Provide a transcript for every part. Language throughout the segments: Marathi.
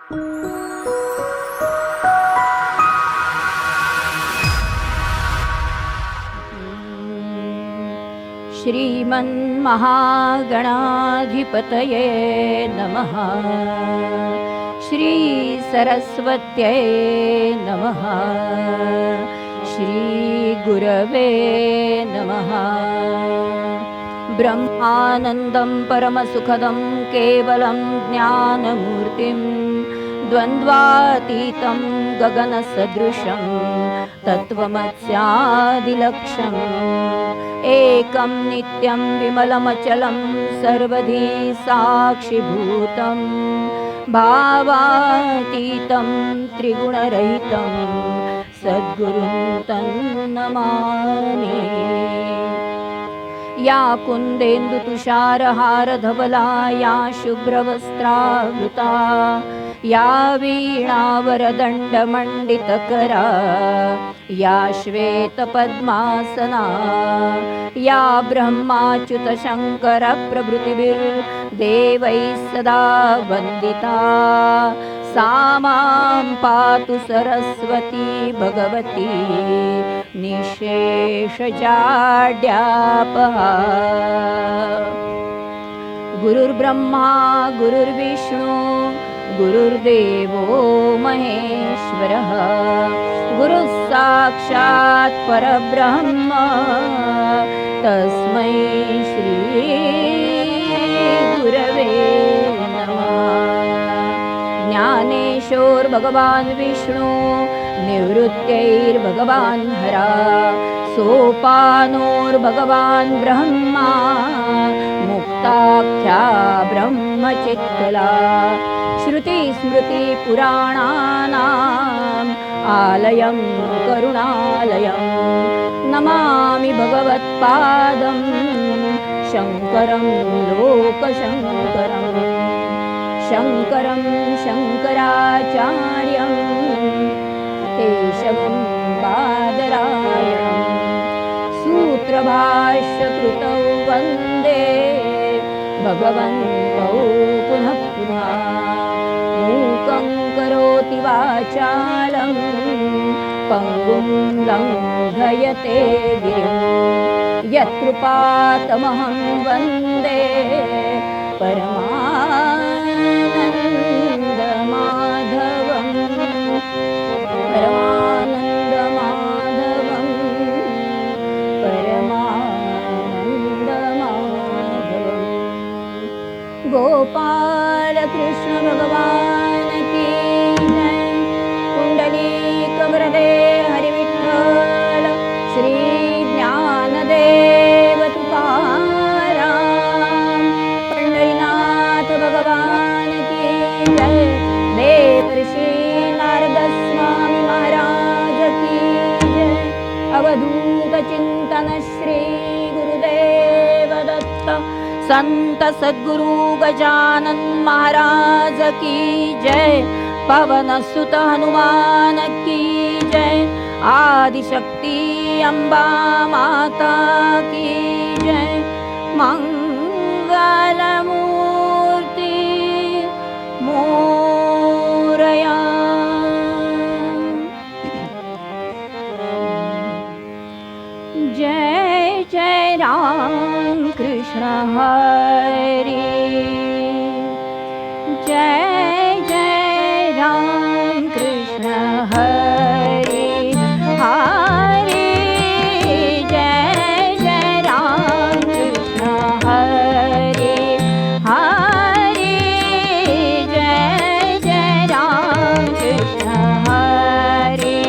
श्रीमन्महागणाधिपतये नमः। श्रीसरस्वत्यै नमः। श्रीगुरवे नमः। ब्रह्मानन्दं परमसुखदं केवलं ज्ञानमूर्तिं द्वन्द्वातीतं गगनसदृशं तत्त्वमस्यादिलक्ष्यम् एकं नित्यं विमलमचलं सर्वधी साक्षिभूतं भावातीतं त्रिगुणरहितं सद्गुरुं तन्नमामि। या कुन्देन्दुतुषारहारधवला या शुभ्रवस्त्रावृता या वीणावरदण्डमण्डितकरा या श्वेतपद्मासना या ब्रह्माच्युतशङ्करप्रभृतिभिर्देवैः सदा वन्दिता सा मां पातु सरस्वती भगवती निःशेषजाड्यापहा। गुरुर्ब्रह्मा गुरुर्विष्णु गुरुर्देवो महेश्वरः गुरुः साक्षात् परब्रह्म तस्मै श्री गुरवे नमः। ज्ञानेशोर्भगवान् विष्णु निवृत्तैर्भगवान् हरा सोपानोर्भगवान् ब्रह्मा मुक्ताख्या ब्रह्मचित्तला श्रुतिस्मृतिपुराणानाम् आलयं करुणालयं नमामि भगवत्पादं शङ्करं लोकशङ्करम् शङ्करं शङ्कराचार्यं केशवं बादरायणं सूत्रभाष्यकृतौ वन्दे भगवन्तौ पुनः पुनः। मूकं करोति वाचालं पङ्गुं लङ्घयते गिरिं यत्कृपातमहं वन्दे परमानन्दमाधवं परमानन्दमाधवं परमानन्दमाधवं। गोपालकृष्ण भगवान की जय। कुण्डलीकवरदे हरिविठ्ठल श्री ज्ञानदेव तुकाराम पंढरीनाथ भगवान की जय। देवर्षि नारद स्वामी महाराज की जय। अवधूत चिंतन श्री गुरुदेव दत्त संत सद्गुरु गजानन महाराज की जय। पवन सुत हनुमान की जय। आदिशक्ति अम्बा माता की जय। मंगलमूर्ति मोरया। जय जय राम कृष्ण हरि जय जय राम कृष्ण हरि हरि जय जय राम कृष्ण हरि हरि जय जय राम कृष्ण हरि।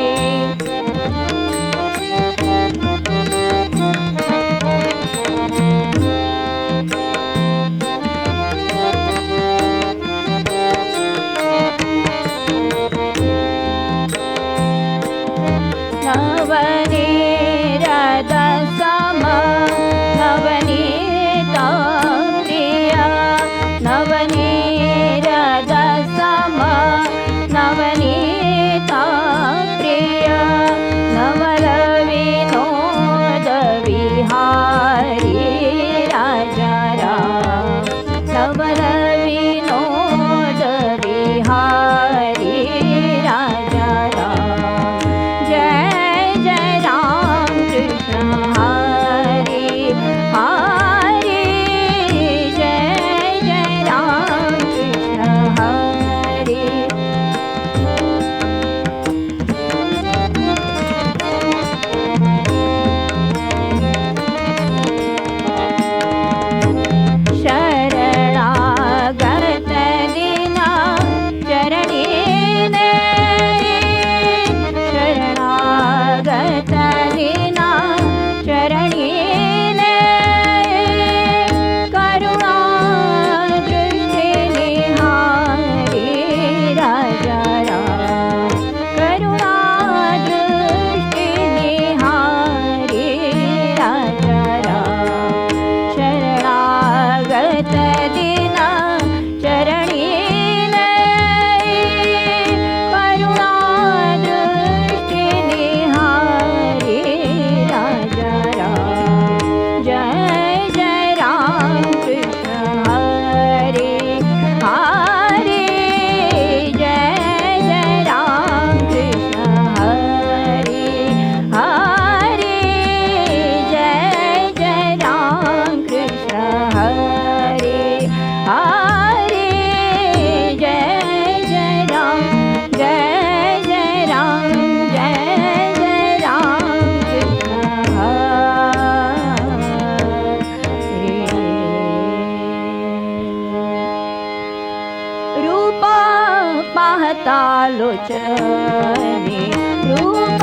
पाहता लोचनी, रूप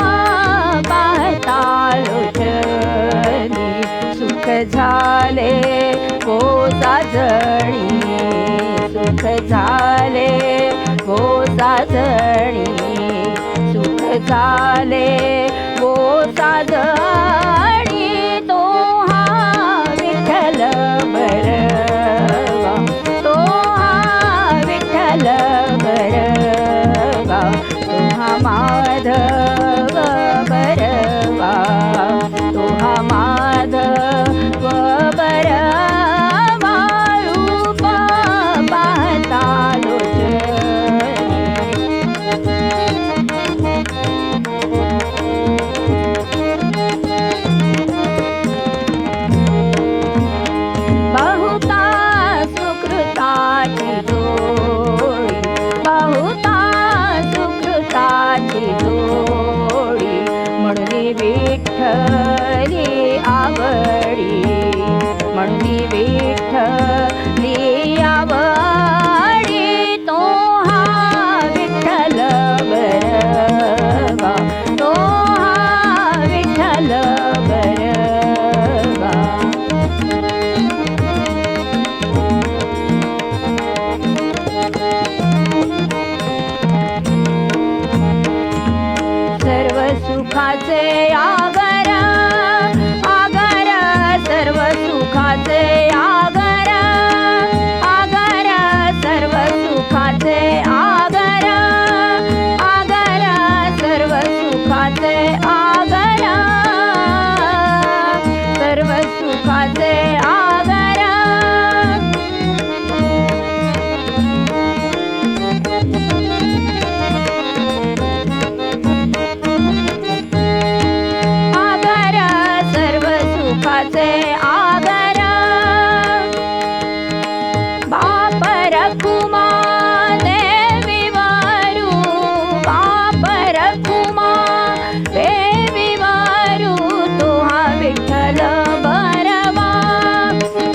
पाहता लोचनी, सुख झाले हो साजणी, सुख झाले हो साजणी, सुख झाले हो साजणी, तो हा विठ्ठल बरवा, तो हा विठ्ठल बरवा, तो हा माधव बरवा, तो हा माधव बरवा, रूप पाहता बहुता सुकृताची जोडी, बहुता सुकृताची जोडी, म्हणून विठ्ठली आवडी, म्हणून विठ्ठली आवडी, तो हा विठ्ठल बरवा, तो हा विठ्ठल बरवा. सर्व सुखाचे आगर, आगर, सर्व सुखाचे आगर, आगर, सर्व सुखाचे आगर, आगर, सर्व सुखाचे आगर, सर्व सुखाचे आगर. आगर, सर्व सुखाचे आगर, बाप रखुमा देवी वारू, बाप रखुमा देवी वारू, तो हा विठ्ठल बरवा,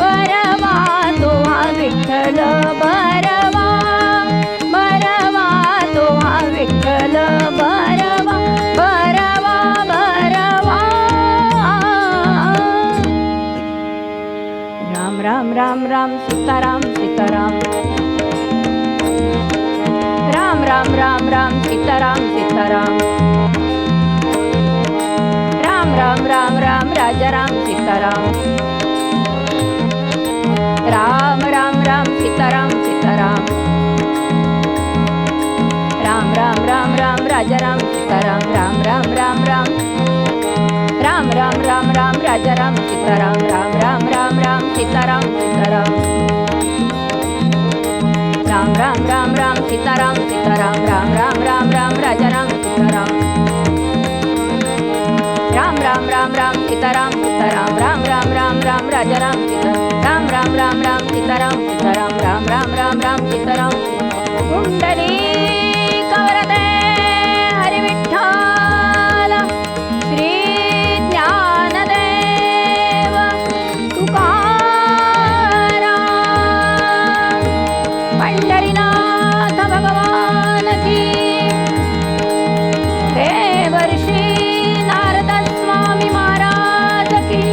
बरवा, तो हा विठ्ठल बरवा, बरवा, तो हा विठ्ठल बरवा, बरवा, बरवा. राम राम राम राम सीताराम सीताराम, राम राम राम राम सीताराम सीताराम, राम राम राम राम राजाराम सीताराम, राम राम राम सीताराम सीताराम, राम राम राम राम राजाराम सीताराम, राम राम राम राम, राम राम राम राम राजाराम सीताराम, राम राम राम राम सीताराम सीताराम, राम राम राम राम सीताराम सीताराम, राम राम राम राम राजाराम सीताराम, राम राम राम राम सीताराम सीताराम, राम राम राम राम राजाराम सीताराम, राम राम राम राम सीताराम सीताराम, राम राम राम राम सीताराम. कुंडली कवरते हरि विठ्ठल, श्री ज्ञानदेव तुकाराम, पंढरीनाथ भगवान की, देवर्षी नारद स्वामी महाराज की,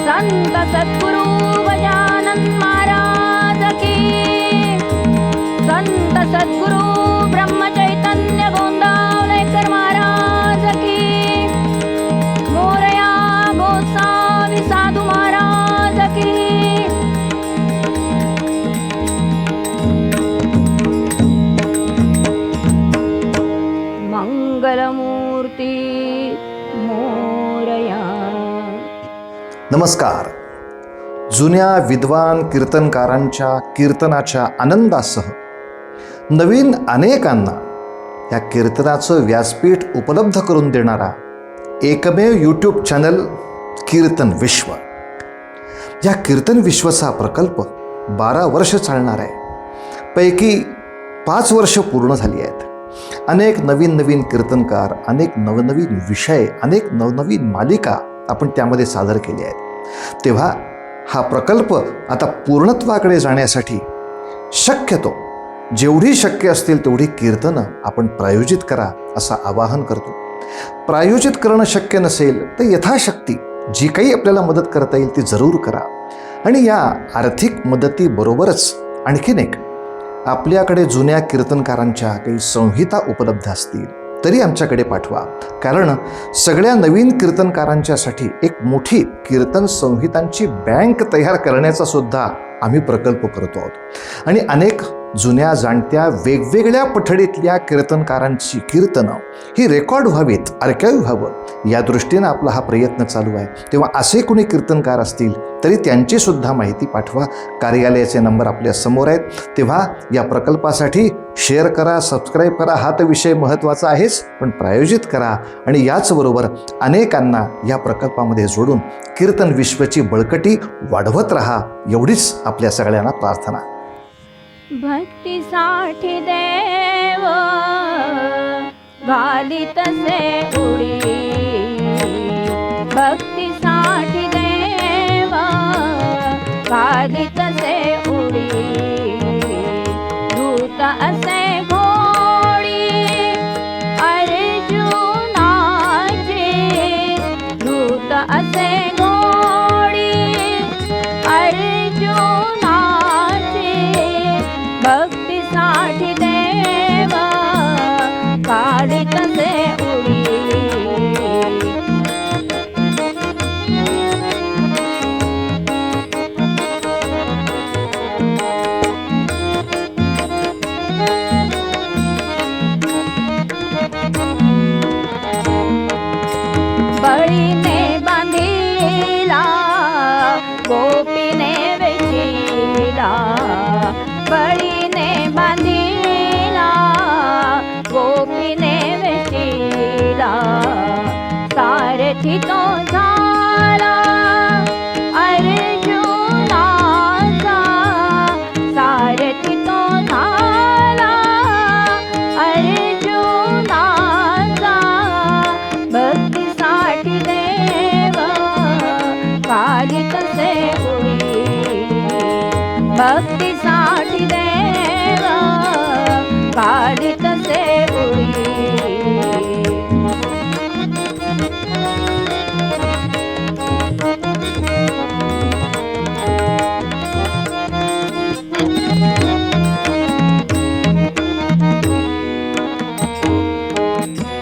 संत सद्गुरु गजानन महाराज की, संत सद्गुरु ब्रह्म चैतन्य गोंदावलेकर महाराज की, मोरया गोसावी साधू महाराज की. मंगलमूर्ती मोरया. नमस्कार. जुन्या विद्वान कीर्तनकारांच्या कीर्तनाच्या आनंदासह नवीन अनेकांना या कीर्तनाचं व्यासपीठ उपलब्ध करून देणारा एकमेव यूट्यूब चॅनल कीर्तन विश्व. या कीर्तन विश्वचा प्रकल्प 12 वर्ष चालणार आहे. पैकी 5 वर्ष पूर्ण झाली आहेत. अनेक नवीन कीर्तनकार, अनेक नवनवीन विषय, अनेक नवनवीन मालिका आपण त्यामध्ये सादर केल्या आहेत. तेव्हा हा प्रकल्प आता पूर्णत्वाकडे जाण्यासाठी शक्यतो जेवढी शक्य असतील तेवढी कीर्तनं आपण प्रायोजित करा असं आवाहन करतो. प्रायोजित करणं शक्य नसेल तर यथाशक्ती जी काही आपल्याला मदत करता येईल ती जरूर करा. आणि या आर्थिक मदतीबरोबरच आणखीन एक, आपल्याकडे जुन्या कीर्तनकारांच्या काही संहिता उपलब्ध असतील तरी आमच्याकडे पाठवा. कारण सगळ्या नवीन कीर्तनकारांच्यासाठी एक मोठी कीर्तन संहितांची बँक तयार करण्याचा सुद्धा आम्ही प्रकल्प करतो आहोत. आणि अनेक जुन्या जाणत्या वेगवेगळ्या पठडीतल्या कीर्तनकारांची कीर्तनं ही रेकॉर्ड व्हावीत, आर्काईव्ह व्हावं या दृष्टीनं आपला हा प्रयत्न चालू आहे. तेव्हा असे कोणी कीर्तनकार असतील तरी त्यांची सुद्धा माहिती पाठवा. कार्यालयाचे नंबर आपल्या समोर आहेत. तेव्हा या प्रकल्पासाठी शेअर करा, सबस्क्राईब करा. हा तर विषय महत्त्वाचा आहेच, पण प्रायोजित करा आणि याचबरोबर अनेकांना या प्रकल्पामध्ये जोडून कीर्तन विश्वाची बळकटी वाढवत राहा, एवढीच आपल्या सगळ्यांना प्रार्थना. भक्तीसाठी देव घालितसे उडी, भक्तीसाठी देव घालितसे उडी, दूत असे घोडी अर्जुनाची, दूत असे घोडी अर्जुनाची, भक्तीसाठी देव घालितसे उडी. बळीने बांधिला गोपीने वेशीला, बळीने बांधिला गोपीने वेशीला, सारथी तो झाला अर्जुनाचा, सारथी तो झाला अर्जुनाचा, भक्तीसाठी देव घालितसे उडी, भक्तीसाठी देव घालितसे उडी.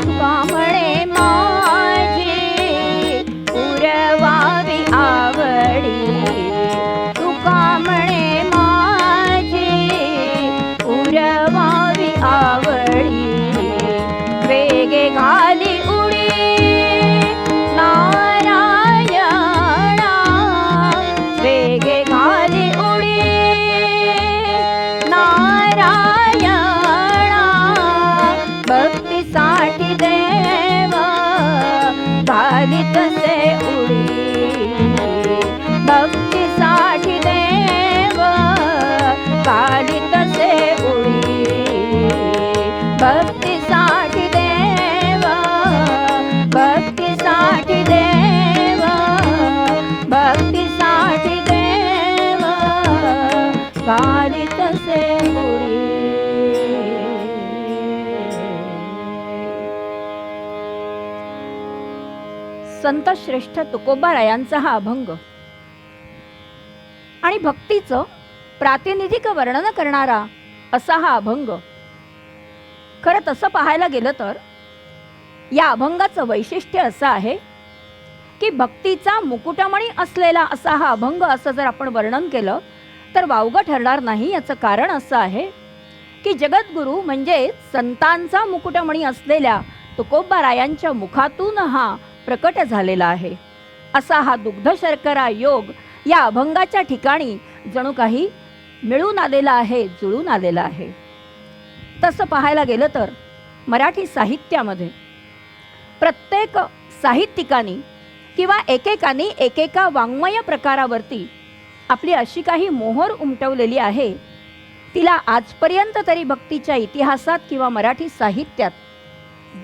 तुका म्हणे माझी उरवावी आवडी, तुका म्हणे माझी उरवावी आवडी, वेगे घाली उडी नारायणा, वेगे घाली उडी नारायणा, भक्तीसाठी देव घालितसे उडी, भक्तीसाठी देव घालितसे उडी, भक्तीसाठी देव, भक्तीसाठी देव, भक्तीसाठी देव घालितसे उडी. संत श्रेष्ठ तुकोबारायांचा हा अभंग आणि भक्तीचं प्रातिनिधिक वर्णन करणारा असा हा अभंग. खरं तसं पाहायला गेलं तर या अभंगाचं वैशिष्ट्य असं आहे की भक्तीचा मुकुटमणी असलेला असा हा अभंग असं जर आपण वर्णन केलं तर वावगं ठरणार नाही. याचं कारण असं आहे की जगद्गुरु म्हणजे संतांचा मुकुटमणी असलेल्या तुकोबारायांच्या मुखातून हा प्रकट झालेला आहे. असा हा दुग्ध शर्करा योग या अभंगाच्या ठिकाणी जणू काही मिळून आलेला आहे, जुळून आलेला आहे. तसं पाहायला गेलं तर मराठी साहित्यामध्ये प्रत्येक साहित्यिकांनी किंवा एकेकाने एकेका वाङ्मय प्रकारावरती आपली अशी काही मोहर उमटवलेली आहे, तिला आजपर्यंत तरी भक्तीच्या इतिहासात किंवा मराठी साहित्यात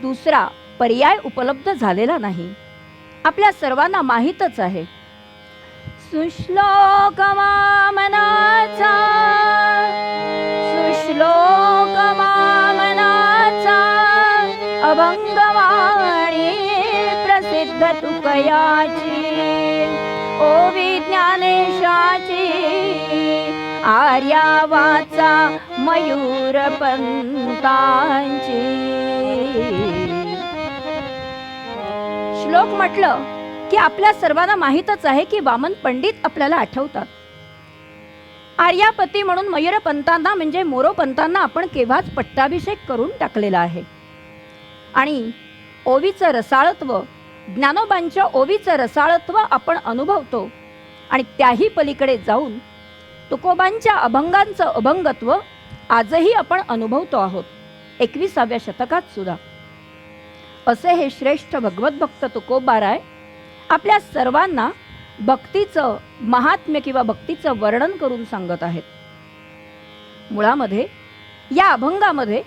दुसरा पर्याय उपलब्ध झालेला नाही. आपल्या सर्वांना माहीतच आहे. सुश्लोक वामनाचा, सुश्लोक अभंगवाणी प्रसिद्ध तुकयाची ओवी ज्ञानेशाची आर्या वाचा मयूर पंतांची. श्लोक म्हटलं की आपल्या सर्वांना माहीतच आहे की वामन पंडित आपल्याला आठवतात. आर्यापती म्हणून मयूरपंतांना म्हणजे मोरोपंतांना आपण केव्हाच पट्टाभिषेक करून टाकलेला आहे. आणि ओवीचं रसाळत्व, ज्ञानोबांच्या ओवीचं रसाळत्व आपण अनुभवतो. आणि त्याही पलीकडे जाऊन तुकोबांच्या अभंगांचं अभंगत्व आजही आपण अनुभवतो आहोत 21व्या शतकात सुद्धा. असे हे श्रेष्ठ भगवत भक्त तुकोबाराय आपल्या सर्वांना भक्तीचं महात्म्य किंवा भक्तीचं वर्णन करून सांगत आहेत. मुळामध्ये या अभंगामध्ये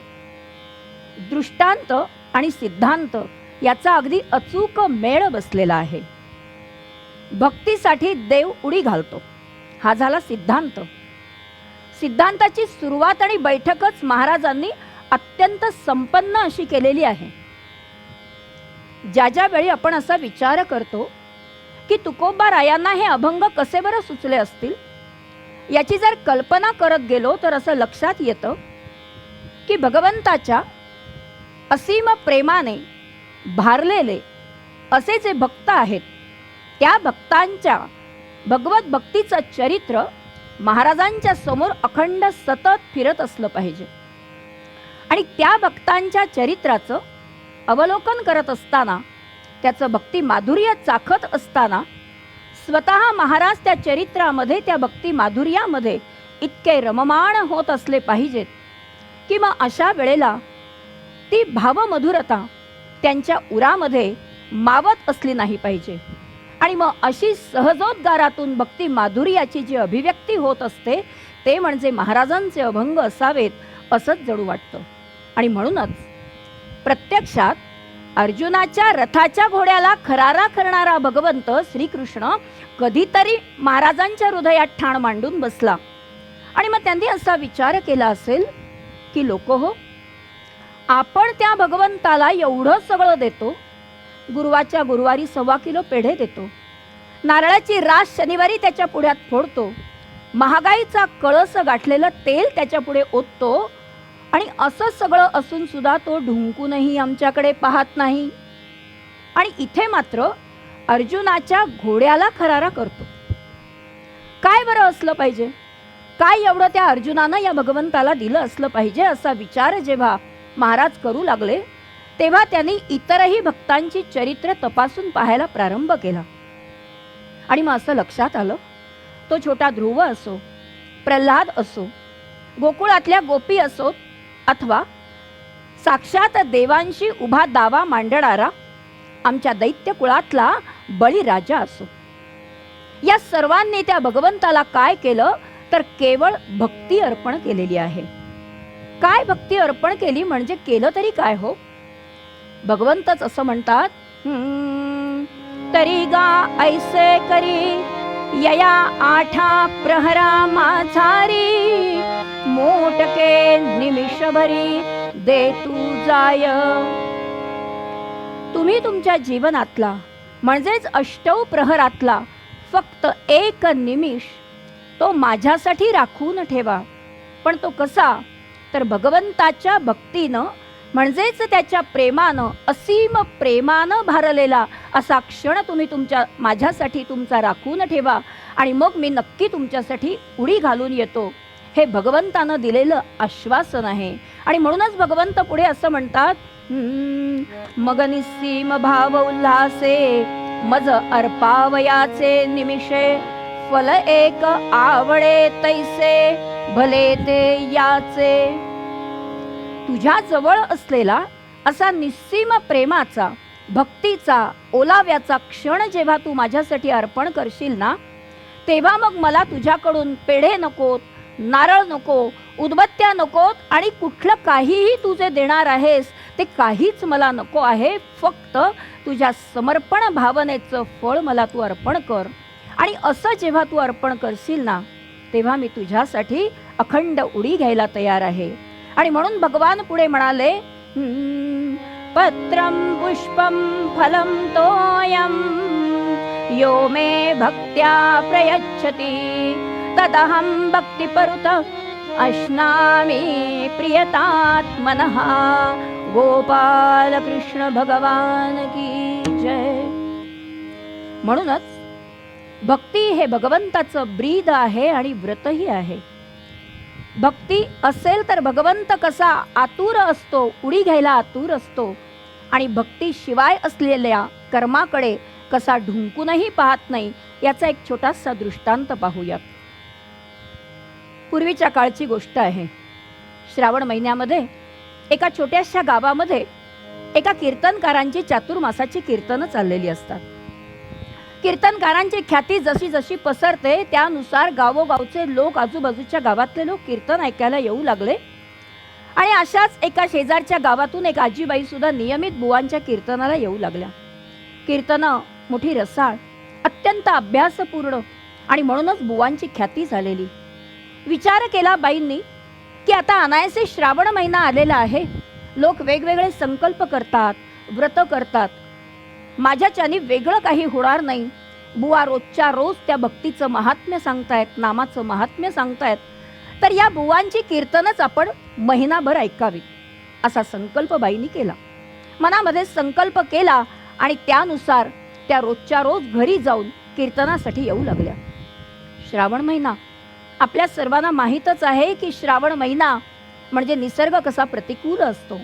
दृष्टांत आणि सिद्धांत याचा अगदी अचूक मेळ बसलेला आहे. भक्तीसाठी देव उडी घालतो हा झाला सिद्धांत. सिद्धांताची सुरुवात आणि बैठकच महाराजांनी अत्यंत संपन्न अशी केलेली आहे. ज्या ज्या वेळी आपण असा विचार करतो की तुकोबारायांना हे अभंग कसे बरं सुचले असतील, याची जर कल्पना करत गेलो तर असं लक्षात येतं की भगवंताच्या असीम प्रेमाने भारलेले असे जे भक्त आहेत त्या भक्तांच्या भगवत भक्तीचं चरित्र महाराजांच्या समोर अखंड सतत फिरत असलं पाहिजे. आणि त्या भक्तांच्या चरित्राचं अवलोकन करत असताना, त्याचं भक्ती माधुर्य चाखत असताना स्वतः महाराज त्या चरित्रामध्ये, त्या भक्ती माधुर्यामध्ये इतके रममाण होत असले पाहिजेत की मग अशा वेळेला ती भावमधुरता त्यांच्या उरामध्ये मावत असली नाही पाहिजे. आणि मग अशी सहजोद्गारातून भक्ती माधुर्याची जी अभिव्यक्ती होत असते ते म्हणजे महाराजांचे अभंग असावेत असंच जणू वाटतं. आणि म्हणूनच प्रत्यक्षात अर्जुनाच्या रथाच्या घोड्याला खरारा करणारा भगवंत श्रीकृष्ण कधीतरी महाराजांच्या हृदयात ठाण मांडून बसला. आणि मग त्यांनी असा विचार केला असेल की लोक हो, आपण त्या भगवंताला एवढं सगळं देतो, गुरुवाच्या गुरुवारी 1.25 किलो पेढे देतो, नारळाची रास शनिवारी त्याच्या पुढ्यात फोडतो, महागाईचा कळस गाठलेलं तेल त्याच्या पुढे ओततो, आणि असं सगळं असून सुद्धा तो ढुंकूनही आमच्याकडे पाहत नाही. आणि इथे मात्र अर्जुनाच्या घोड्याला खरारा करतो. काय बरं असलं पाहिजे, काय एवढं त्या अर्जुनानं या भगवंताला दिलं असलं पाहिजे, असा विचार जेव्हा महाराज करू लागले तेव्हा त्यांनी इतरही भक्तांची चरित्र तपासून पाहायला प्रारंभ केला. आणि मग असं लक्षात आलं, तो छोटा ध्रुव असो, प्रल्हाद असो, गोकुळातल्या गोपी असोत, अथवा साक्षात देवांशी उभा दावा मांडणारा आमच्या दैत्य कुळातला बळीराजा असो, या सर्वांनी त्या भगवंताला काय केलं तर केवळ भक्ती अर्पण केलेली आहे. काय भक्ती अर्पण केली म्हणजे केलं तरी काय हो. भगवंतच असं म्हणतात, तरी गा ऐसे करी यया आठा प्रहरा माझारी, मोटके निमिषभरी दे तू जाय. तुम्ही तुमच्या जीवनातला म्हणजेच अष्टौ प्रहरातला फक्त एक निमिष तो माझ्यासाठी राखून ठेवा. पण तो कसा तर भगवंताच्या भक्तीनं म्हणजेच त्याच्या प्रेमानं, असीम प्रेमानं भारलेला असा क्षण तुम्ही माझ्यासाठी तुमचा राखून ठेवा, आणि मग मी नक्की तुमच्यासाठी उडी घालून येतो. हे भगवंतानं दिलेलं आश्वासन आहे. आणि म्हणूनच भगवंत पुढे असं म्हणतात, मग निस्सीम भाव उल्हासे मज अर्पावयाचे निमिषे, फल एक आवडे तैसे भले ते याचे. तुझ्या जवळ असलेला असा निस्सीम प्रेमाचा, भक्तीचा, ओलाव्याचा क्षण जेव्हा तू माझ्यासाठी अर्पण करशील ना, तेव्हा मग मला तुझ्याकडून पेढे नकोत, नारळ नको, उदबत्त्या नकोत, आणि कुठलं काहीही तू जे देणार आहेस ते काहीच मला नको आहे. फक्त तुझ्या समर्पण भावनेचं फळ मला तू अर्पण कर. आणि असं जेव्हा तू अर्पण करशील ना, तेव्हा मी तुझ्यासाठी अखंड उडी घ्यायला तयार आहे. आणि म्हणून भगवान पुढे म्हणाले, पत्रं पुष्पं फलं तोयं यो मे भक्त्या प्रयच्छति तदहं भक्तिपरुत अश्नामि प्रियतात्मनः। गोपाल कृष्ण भगवान की जय. म्हणूनच भक्ती हे भगवंताचं ब्रीद आहे आणि व्रतही आहे. भक्ती असेल तर भगवंत कसा आतुर असतो, उडी घ्यायला आतुर असतो, आणि भक्ती शिवाय असलेल्या कर्माकडे कसा ढुंकूनही पाहत नाही, याचा एक छोटासा दृष्टांत पाहूयात. पूर्वीच्या काळची गोष्ट आहे. श्रावण महिन्यामध्ये एका छोट्याशा गावामध्ये एका कीर्तनकारांची चातुर्मासाची कीर्तनं चाललेली असतात. कीर्तनकारांची ख्याती जशी जशी पसरते त्यानुसार गावोगावचे लोक, आजूबाजूच्या गावातले लोक कीर्तन ऐकायला येऊ लागले. आणि अशाच एका शेजारच्या गावातून एक आजीबाई सुद्धा नियमित बुवांच्या कीर्तनाला येऊ लागल्या. कीर्तनं मोठी रसाळ, अत्यंत अभ्यासपूर्ण, आणि म्हणूनच बुवांची ख्याती झालेली. विचार केला बाईंनी की आता अनायासे श्रावण महिना आलेला आहे, लोक वेगवेगळे संकल्प करतात, व्रत करतात, माझ्याच्याने वेगळं काही होणार नाही. बुवा रोजच्या रोज त्या भक्तीचं महात्म्य सांगतायत, नामाचं महात्म्य सांगतायत, तर या बुवांची कीर्तनच आपण महिनाभर ऐकावी असा संकल्प बाईंनी केला. मनामध्ये संकल्प केला आणि त्यानुसार त्या रोजच्या रोज घरी जाऊन कीर्तनासाठी येऊ लागल्या. श्रावण महिना आपल्या सर्वांना माहीतच आहे की श्रावण महिना म्हणजे निसर्ग कसा प्रतिकूल असतो,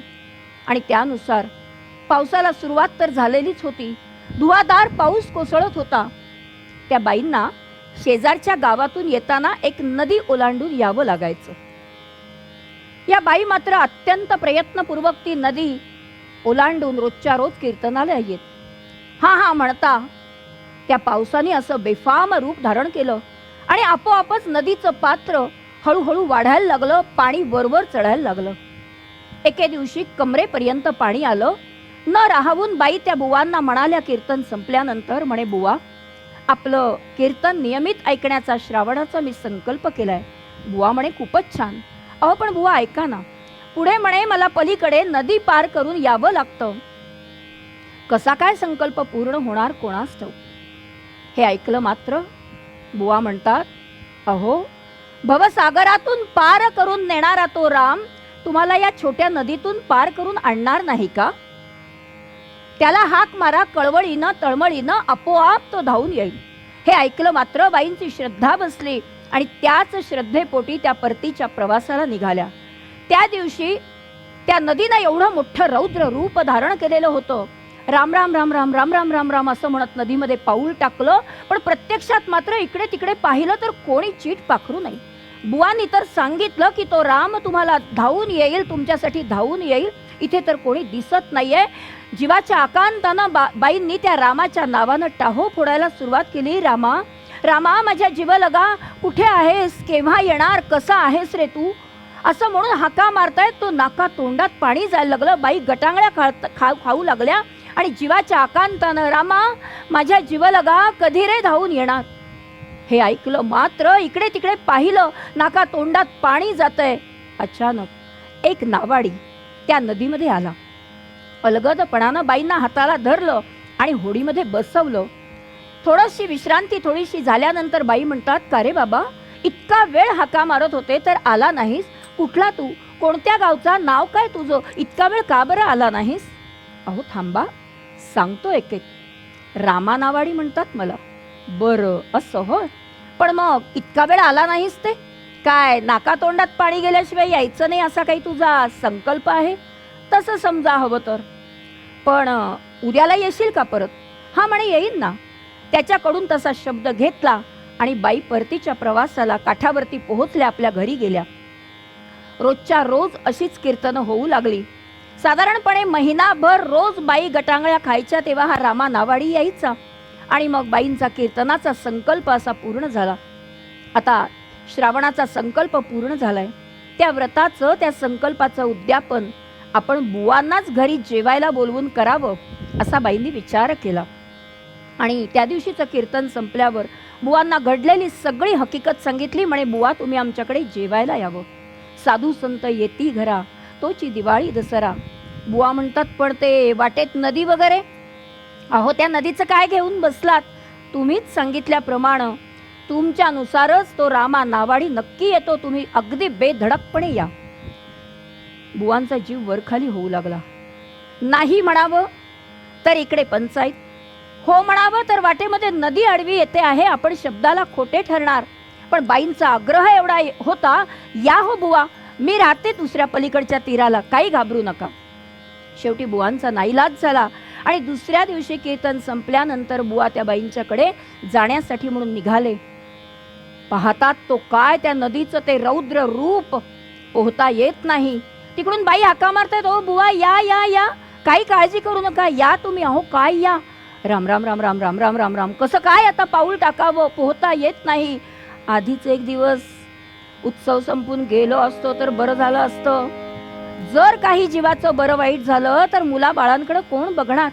आणि त्यानुसार पावसाला सुरुवात तर झालेलीच होती. धुवाधार पाऊस कोसळत होता. त्या बाईंना शेजारच्या गावातून येताना एक नदी ओलांडून यावं लागायचं. या बाई मात्र अत्यंत प्रयत्नपूर्वक ती नदी ओलांडून रोजच्या रोज कीर्तनाला येत. हा हा म्हणता त्या पावसाने असं बेफाम रूप धारण केलं आणि आपोआपच नदीचं पात्र हळूहळू वाढायला लागलं, पाणी वरवर चढायला लागलं. एके दिवशी कमरेपर्यंत पाणी आलं. न राहून बाई त्या बुवांना म्हणाल्या कीर्तन संपल्यानंतर, म्हणे बुवा, आपलं कीर्तन नियमित ऐकण्याचा श्रावणाचा मी संकल्प केलाय. बुवा म्हणे खूपच छान. अहो पण बुवा ऐका ना, पुढे म्हणे मला पलीकडे नदी पार करून यावं लागतं. कसा काय संकल्प पूर्ण होणार कोणास ठाऊक. हे ऐकलं मात्र बुवा म्हणतात, अहो भवसागरातून पार करून नेणारा तो राम तुम्हाला या छोट्या नदीतून पार करून आणणार नाही का? त्याला हाक मारा, कळवळीनं तळमळीनं आपोआप तो धावून येईल. हे ऐकलं मात्र बाईंची श्रद्धा बसली आणि त्याच श्रद्धेपोटी त्या परतीच्या प्रवासाला निघाल्या. त्या दिवशी त्या नदीनं एवढं मोठं रौद्र रूप धारण केलेलं होतं. राम राम राम राम राम राम राम राम असं म्हणत नदीमध्ये पाऊल टाकलं, पण प्रत्यक्षात मात्र इकडे तिकडे पाहिलं तर कोणी चीट पाखरू नाही. बुवांनी तर सांगितलं की तो राम तुम्हाला धावून येईल, तुमच्यासाठी धावून येईल. इथे तर कोणी दिसत नाहीये. जीवाच्या आकांतानं बाईंनी त्या रामाच्या नावानं टाहो फोडायला सुरुवात केली. रामा रामा माझ्या जीवलगा, कुठे आहेस, केव्हा येणार, कसा आहेस रे तू, असं म्हणून हाका मारतायत. तो नाका तोंडात पाणी जायला लागलं. बाई गटांगळ्या खाऊ लागल्या आणि जीवाच्या आकांतानं, रामा माझ्या जीवलगा कधी रे धावून येणार. हे ऐकलं मात्र इकडे तिकडे पाहिलं, नाका तोंडात पाणी जातंय. अचानक एक नावाडी त्या नदीमध्ये आला. अलगदपणानं बाईंना हाताला धरलं आणि होडीमध्ये बसवलं. थोडीशी विश्रांती थोडीशी झाल्यानंतर बाई म्हणतात, का रे बाबा, इतका वेळ हाका मारत होते तर आला नाहीस, कुठला तू, कोणत्या गावचा, नाव काय तुझं, इतका वेळ का बरं आला नाहीस? अहो थांबा, सांगतो एक एक. रामा नावाडी म्हणतात मला. बरं असं होय, पण मग इतका वेळ आला नाहीस ते काय, नाका तोंडात पाणी गेल्याशिवाय यायचं नाही असा काही तुझा संकल्प आहे? तसं समजा हवं तर. पण उद्याला येशील का परत? हा म्हणे येईन ना. त्याच्याकडून तसा शब्द घेतला आणि बाई परतीच्या प्रवासाला काठावरती पोहोचल्या, आपल्या घरी गेल्या. रोजच्या रोज अशीच कीर्तनं होऊ लागली. साधारणपणे महिनाभर रोज बाई गटांगळ्या खायच्या तेव्हा हा रामा नावाडी यायचा आणि मग बाईंचा कीर्तनाचा संकल्प असा पूर्ण झाला. आता श्रावणाचा संकल्प पूर्ण झालाय. त्या व्रताचं, त्या संकल्पाचं उद्यापन आपण बुवांनाच घरी जेवायला बोलवून करावं असा बाईंनी विचार केला. आणि त्या दिवशीचं कीर्तन संपल्यावर बुवांना घडलेली सगळी हकीकत सांगितली. म्हणे, बुवा तुम्ही आमच्याकडे जेवायला यावं. साधू संत येती घरा, तोची दिवाळी दसरा, बुवा म्हणतात, पण ते वाटेत नदी वगैरे. अहो, त्या नदीचं काय घेऊन बसलात? तुम्हीच सांगितल्याप्रमाणे तुमच्यानुसारच तो रामा नावाडी नक्की येतो. तुम्ही अगदी बेधडकपणे या. बुवांचा जीव वरखाली होऊ लागला. नाही म्हणावं तर इकडे पंचायत, हो म्हणावं तर वाटेमध्ये नदी आडवी येते आहे. आपण शब्दाला खोटे ठरणार. पण बाईंचा आग्रह एवढा होता, या हो बुवा, मी राहते दुसऱ्या पलीकडच्या तीराला, काही घाबरू नका. शेवटी बुवांचा नाईलाज झाला आणि दुसऱ्या दिवशी कीर्तन संपल्यानंतर बुवा त्या बाईंच्याकडे जाण्यासाठी म्हणून निघाले. पाहतात तो काय त्या नदीचं ते रौद्र रूप, पोहता येत नाही. तिकडून बाई हाका मारतायत, ओ बुवा या या या, काही काळजी करू नका, या तुम्ही. अहो काय या, राम राम राम राम राम राम राम राम. कसं काय आता पाऊल टाकावं, पोहता येत नाही. आधीच एक दिवस उत्सव संपून गेलो असतो तर बरं झालं असतं. जर काही जीवाचं बरं वाईट झालं तर मुला बाळांकडे कोण बघणार?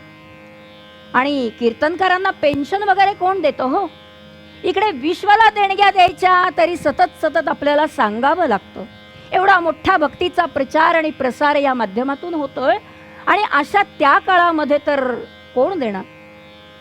आणि कीर्तनकारांना पेन्शन वगैरे कोण देतो? हो, इकडे विश्वाला देणग्या द्यायच्या तरी सतत सतत आपल्याला सांगावं लागतं. एवढा मोठा भक्तीचा प्रचार आणि प्रसार या माध्यमातून होतोय आणि अशा त्या काळामध्ये तर कोण देणार?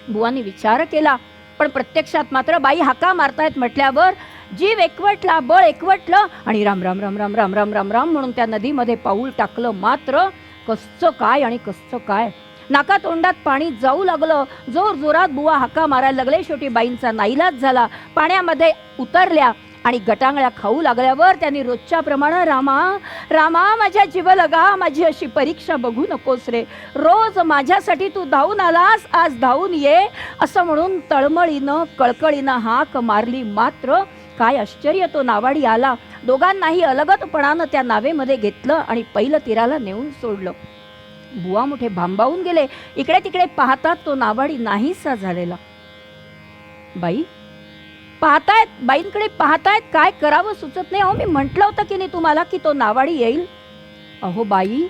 बुवांनी विचार केला, पण प्रत्यक्षात मात्र बाई हाका मारतायत म्हटल्यावर जीव एकवटला, बळ एकवटलं आणि राम राम राम राम राम राम राम राम म्हणून त्या नदीमध्ये पाऊल टाकलं. मात्र कसचं काय आणि कसचं काय, नाका तोंडात पाणी जाऊ लागलं. जोर जोरात बुवा हाका मारायला लागले. शेवटी बाईंचा नाईलाज झाला, पाण्यामध्ये उतरल्या आणि गटांगळ्या खाऊ लागल्यावर त्यांनी रोजच्या प्रमाणे, रामा रामा माझ्या जीव लगा, माझी अशी परीक्षा बघू नकोस रे, रोज माझ्यासाठी तू धावून आलास, आज धावून ये, असं म्हणून तळमळीनं कळकळीनं हाक मारली. मात्र काय आश्चर्य, तो नावाडी आला. दोघांनाही अलगदपणानं त्या नावेमध्ये घेतलं आणि पहिलं तीराला नेऊन सोडलं. बुवा मोठे भांबावून गेले. इकडे तिकडे पाहतात तो नावाडी नाहीसा झालेला. बाई पाहतायत, बाईंकडे पाहतायत, काय करावं सुचत नाही. अहो, मी म्हटलं होतं की नाही तुम्हाला की तो नावाडी येईल. अहो बाई,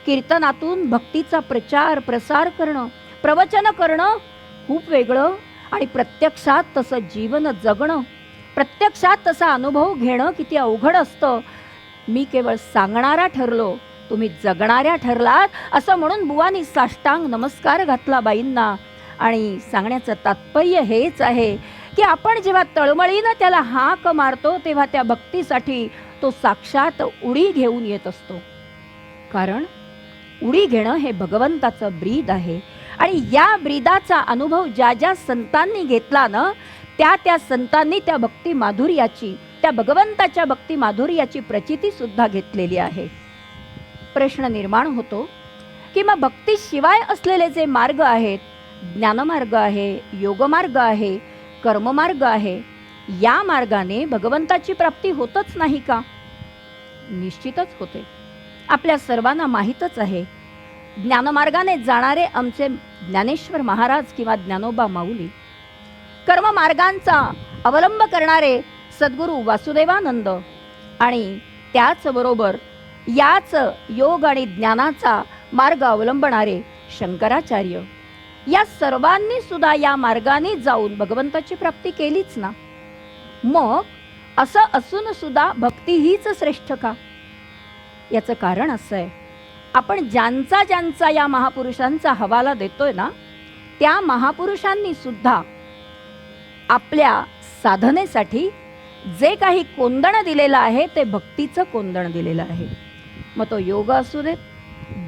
कीर्तनातून भक्तीचा प्रचार प्रसार करणं, प्रवचन करणं खूप वेगळं आणि प्रत्यक्षात तसं जीवन जगणं, प्रत्यक्षात तसा अनुभव घेणं किती अवघड असतं. मी केवळ सांगणारा ठरलो, तुम्ही जगणाऱ्या ठरलात, असं म्हणून बुवानी साष्टांग नमस्कार घातला बाईंना. आणि सांगण्याचं तात्पर्य हेच आहे की आपण जेव्हा तळमळीनं त्याला हाक मारतो तेव्हा त्या भक्तीसाठी तो साक्षात उडी घेऊन येत असतो. कारण उडी घेणं हे भगवंताचं ब्रीद आहे आणि या ब्रीदाचा अनुभव ज्या ज्या संतांनी घेतला ना, त्या त्या संतांनी त्या भक्ती माधुर्याची, त्या भगवंताच्या भक्ती माधुर्याची प्रचिती सुद्धा घेतलेली आहे. प्रश्न निर्माण होतो की मग भक्तीशिवाय असलेले जे मार्ग आहेत, ज्ञानमार्ग आहे, योगमार्ग आहे, कर्ममार्ग आहे, या मार्गाने भगवंताची प्राप्ती होतच नाही का? निश्चितच होते. आपल्या सर्वांना माहीतच आहे. ज्ञानमार्गाने जाणारे आमचे ज्ञानेश्वर महाराज किंवा ज्ञानोबा माऊली, कर्ममार्गांचा अवलंब करणारे सद्गुरू वासुदेवानंद आणि त्याचबरोबर याच योग आणि ज्ञानाचा मार्ग अवलंबणारे शंकराचार्य, या सर्वांनी सुद्धा या मार्गाने जाऊन भगवंताची प्राप्ती केलीच ना. मग असं असून सुद्धा भक्ती हीच श्रेष्ठ का? याचं कारण असं आहे, आपण ज्यांचा ज्यांचा या महापुरुषांचा हवाला देतोय ना, त्या महापुरुषांनी सुद्धा आपल्या साधनेसाठी जे काही कोंदण दिलेलं आहे ते भक्तीचं कोंदण दिलेलं आहे. मग तो योग असू देत,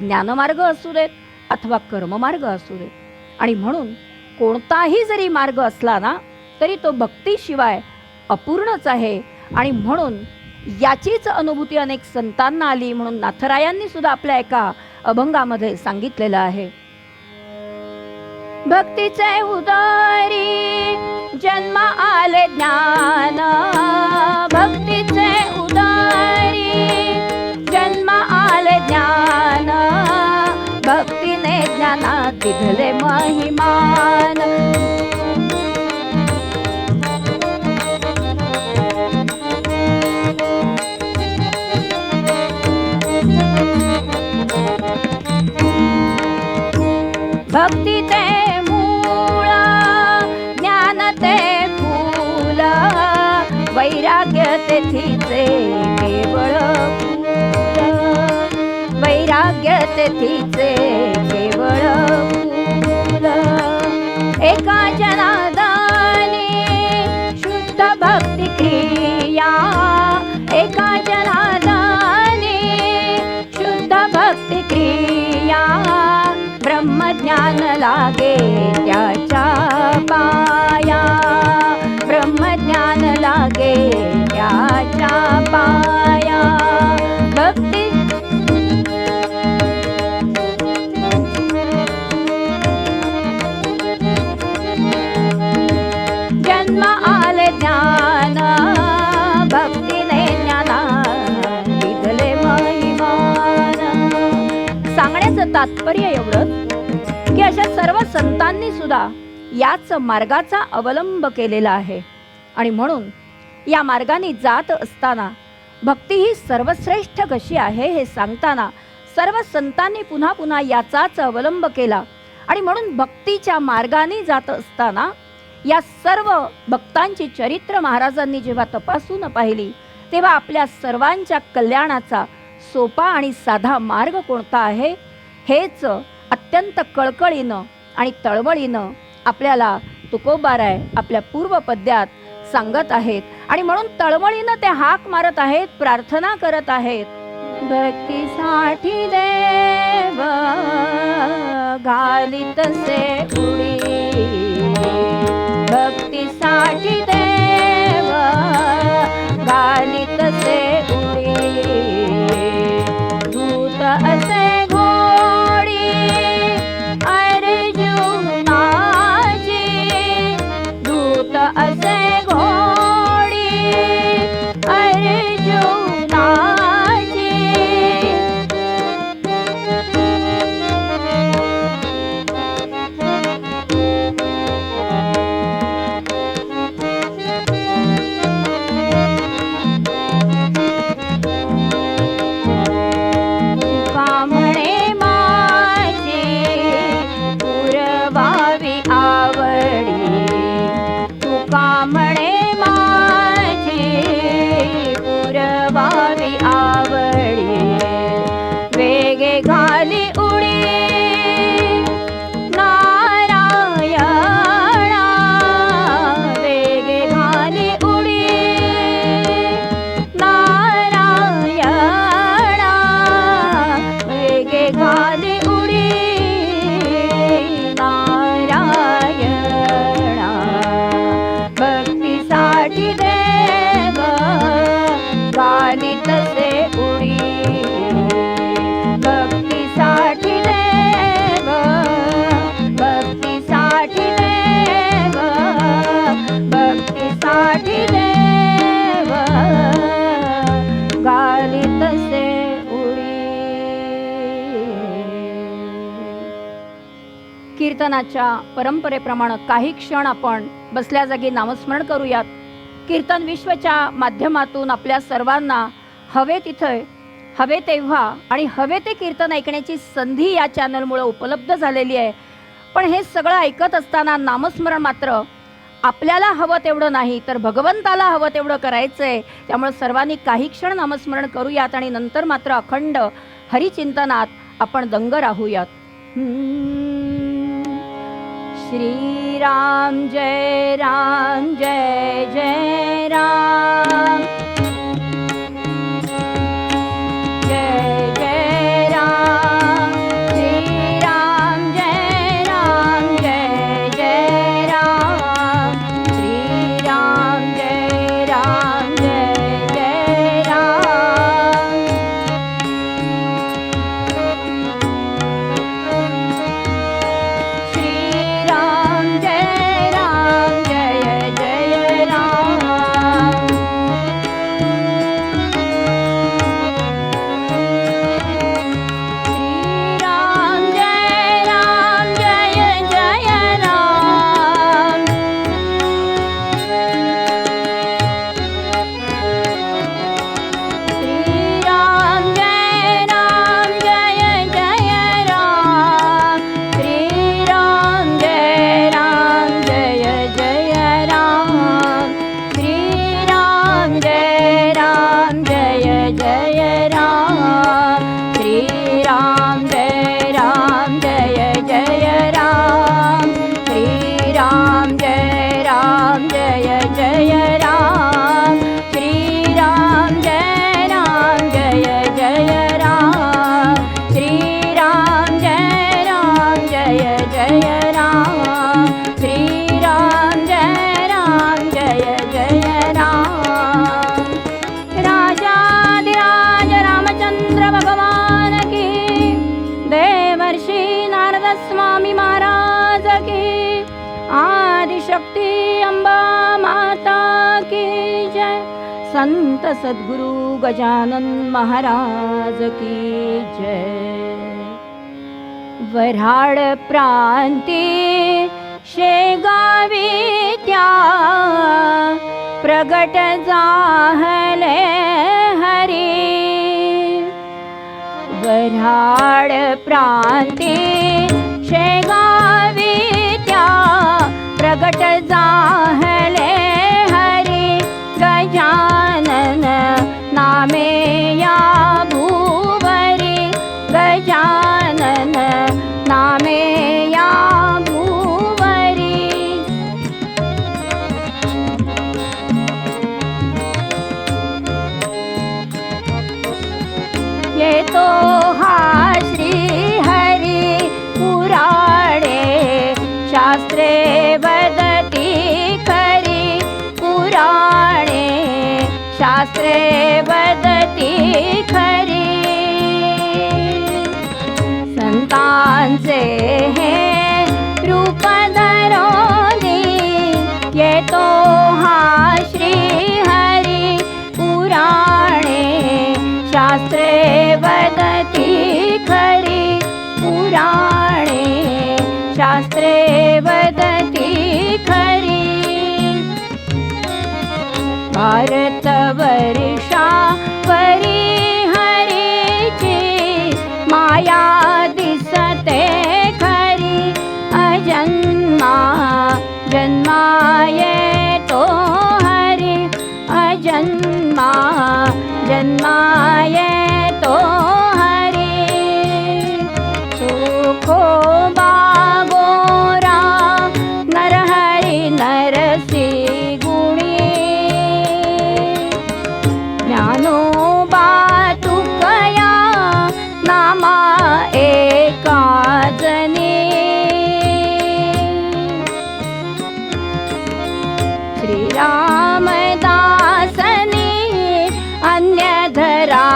ज्ञानमार्ग असू देत अथवा कर्ममार्ग असू देत. आणि म्हणून कोणताही जरी मार्ग असला ना तरी तो भक्तीशिवाय अपूर्णच आहे. आणि म्हणून याचीच अनुभूती अनेक संतांना आली. म्हणून नाथरायांनी सुद्धा आपल्या एका अभंगामध्ये सांगितलेलं आहे, भक्तीचे उदारी जन्म आले ज्ञान, भक्तीचे उदारी जन्म आले ज्ञान, भक्तीने ज्ञानात दिधले महिमान. भक्ती ते मूळ, ज्ञान ते फूल, वैराग्य तेथीचे केवळ फूल, वैराग्य भाग्य तेथीचे केवळ फूल एका जनार्दनी शुद्ध भक्ती क्रिया एका जनार्दनी शुद्ध भक्ती क्रिया ब्रह्मज्ञान लागे त्याच्या पाया ब्रह्मज्ञान लागे त्याच्या पाया भक्ती जन्म आले ज्ञान भक्तीने ज्ञाना विधले महिमान. सांगण्याचं तात्पर्य एवढंच की अशा सर्व संतांनी सुद्धा याच मार्गाचा अवलंब केलेला आहे आणि म्हणून या मार्गाने जात असताना भक्ती ही सर्वश्रेष्ठ कशी आहे हे सांगताना सर्व संतांनी पुन्हा पुन्हा याचाच अवलंब केला आणि म्हणून भक्तीच्या मार्गाने जात असताना या सर्व भक्तांची चरित्र महाराजांनी जेव्हा तपासून पाहिली तेव्हा आपल्या सर्वांच्या कल्याणाचा सोपा आणि साधा मार्ग कोणता आहे हेच अत्यंत कळकळीनं आणि तळमळीनं आपल्याला तुकोबाराय आपल्या पूर्व पद्यात सांगत आहेत आणि म्हणून तळमळीनं ते हाक मारत आहेत प्रार्थना करत आहेत. भक्तीसाठी देव घालितसे उडी भक्तीसाठी देव घालितसे उडी दूत असे घोडी अर्जुनाची दूत असे घोडी अर्जुनाची कीर्तनाच्या परंपरेप्रमाणे काही क्षण आपण बसल्या जागी नामस्मरण करूयात. कीर्तन विश्वच्या माध्यमातून आपल्या सर्वांना हवे तिथे हवे तेव्हा आणि हवे ते कीर्तन ऐकण्याची संधी या चॅनलमुळे उपलब्ध झालेली आहे. पण हे सगळं ऐकत असताना नामस्मरण मात्र आपल्याला हवं तेवढं नाही तर भगवंताला हवं तेवढं करायचंय. त्यामुळे सर्वांनी काही क्षण नामस्मरण करूयात आणि नंतर मात्र अखंड हरिचिंतनात आपण दंग राहूयात. श्रीराम जय राम जय जय राम जय जय राम श्रीराम जय राम जय जय राम श्रीराम जय राम जय जय राम श्रीराम जय राम जय जय राम शक्ति अम्बा माता की जय। संत सद्गुरु गजानन महाराज की जय। वऱ्हाड प्रांती शेगावी त्या प्रगट जाहले हरी। वऱ्हाड प्रांती शेगावी त्या प्रगट जाहले हरी। गजानन नामे या भूवरी। गजानन नामे या भूवरी। ये तो हा श्री हरी पुराणे शास्त्रे वदती खरी। पुराणे शास्त्रे वदती खरी। संतांचे हे रूप धरोनी येतो हा श्री हरी पुराणे शास्त्रे वदती खरी। पुराणे शास्त्रे वदती खरी। भारत वर्षा परी हरीची माया दिसते खरी। अजन्मा जन्माये तो हरी। अजन्मा जन्माये तो हरी। सुखोबा गोरा नरहरी नरसी गुणी। ज्ञानोबा तुकया नामा एका जनी। श्रीरामदासनी अन्य धरा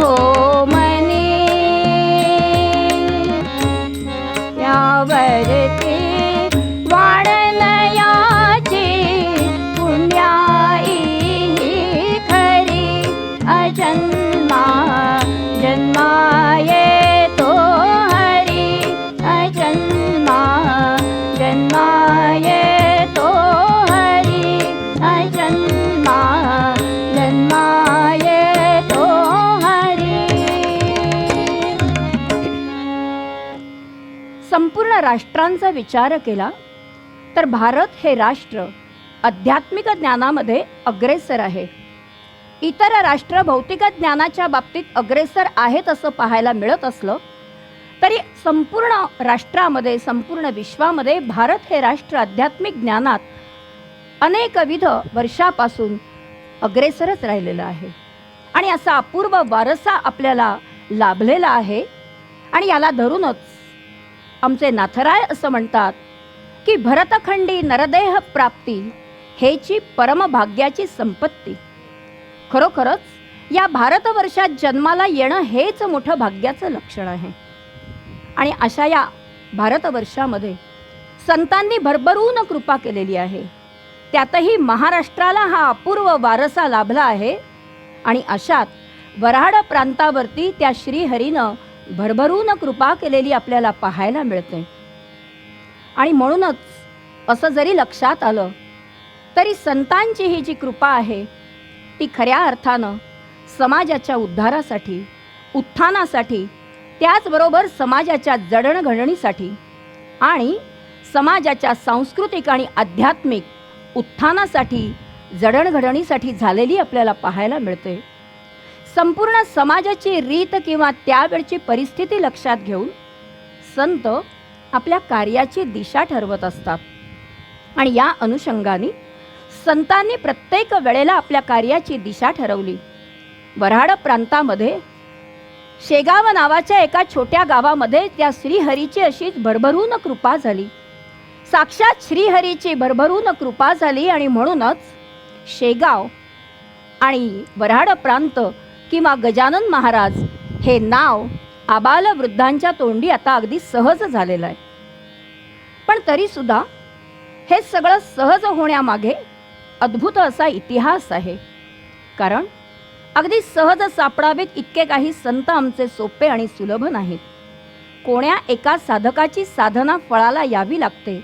हो मनी। यावरती वाढनयाची पुण्याई खरी। अजन्मा जन्माये तो हरी। अजन्मा जन्माये तो हरी। अजन्मा जन्माये तो हरी। संपूर्ण राष्ट्रांचा विचार केला तर भारत हे राष्ट्र आध्यात्मिक ज्ञानामध्ये अग्रेसर आहे. इतर राष्ट्र भौतिक ज्ञानाच्या बाबतीत अग्रेसर आहेत असं पाहायला मिळत असलं तरी संपूर्ण राष्ट्रामध्ये संपूर्ण विश्वामध्ये भारत हे राष्ट्र आध्यात्मिक ज्ञानात अनेकविध वर्षापासून अग्रेसरच राहिलेलं आहे. आणि असा अपूर्व वारसा आपल्याला लाभलेला आहे. आणि याला धरूनच आमचे नाथराय असं म्हणतात की भरतखंडी नरदेह प्राप्ती हेची परमभाग्याची संपत्ती. खरोखरच या भारतवर्षात जन्माला येणं हेच मोठं भाग्याचं लक्षण आहे. आणि अशा या भारतवर्षामध्ये संतांनी भरभरून कृपा केलेली आहे. त्यातही महाराष्ट्राला हा अपूर्व वारसा लाभला आहे. आणि अशात वऱ्हाड प्रांतावरती त्या श्रीहरीनं भरभरून कृपा केलेली आपल्याला पाहायला मिळते. आणि म्हणूनच असं जरी लक्षात आलं तरी संतांची ही जी कृपा आहे ती खऱ्या अर्थानं समाजाच्या उद्धारासाठी उत्थानासाठी त्याचबरोबर समाजाच्या जडणघडणीसाठी आणि समाजाच्या सांस्कृतिक आणि आध्यात्मिक उत्थानासाठी जडणघडणीसाठी झालेली आपल्याला पाहायला मिळते. संपूर्ण समाजाची रीत किंवा त्यावेळची परिस्थिती लक्षात घेऊन संत आपल्या कार्याची दिशा ठरवत असतात. आणि या अनुषंगाने संतांनी प्रत्येक वेळेला आपल्या कार्याची दिशा ठरवली. वऱ्हाड प्रांतामध्ये शेगाव नावाच्या एका छोट्या गावामध्ये त्या श्रीहरीची अशीच भरभरून कृपा झाली. साक्षात श्रीहरीची भरभरून कृपा झाली. आणि म्हणूनच शेगाव आणि वऱ्हाड प्रांत किंवा गजानन महाराज हे नाव आबाल वृद्धांच्या तोंडी आता अगदी सहज झालेलं आहे. पण तरीसुद्धा हे सगळं सहज होण्यामागे अद्भुत असा इतिहास आहे. कारण अगदी सहज सापडावेत इतके काही संत आमचे सोपे आणि सुलभ नाहीत. कोण्या एका साधकाची साधना फळाला यावी लागते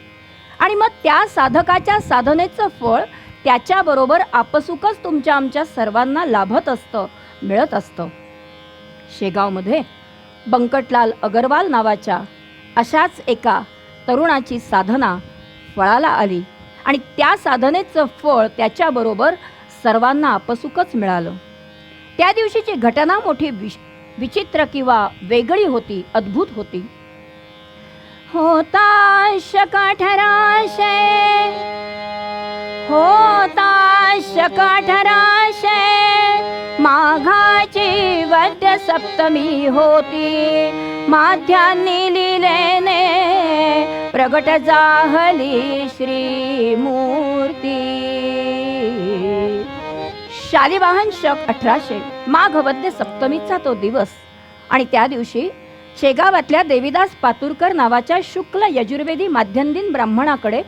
आणि मग त्या साधकाच्या साधनेचं फळ त्याच्याबरोबर आपसुकच तुमच्या आमच्या सर्वांना लाभत असतं, मिळत असतं. शेगावमध्ये बंकटलाल अगरवाल नावाच्या अशाच एका तरुणाची साधना फळाला आली आणि त्या साधनेचं फळ त्याच्याबरोबर सर्वांना आपसुकच मिळालं. त्या दिवशीची घटना मोठी विचित्र किंवा वेगळी होती, अद्भुत होती. होता शकाठराशय, होता शकाठराशय, माघाची वद्य सप्तमी होती. माध्यान्नी लिलेने प्रगट जाहली श्री मूर्ती. शालिवाहन शक 1800 माघ वद्य सप्तमीचा तो दिवस आणि त्या दिवशी शेगावातल्या देवीदास पातुरकर नावाच्या शुक्ल यजुर्वेदी माध्यंदिन ब्राह्मणाकडे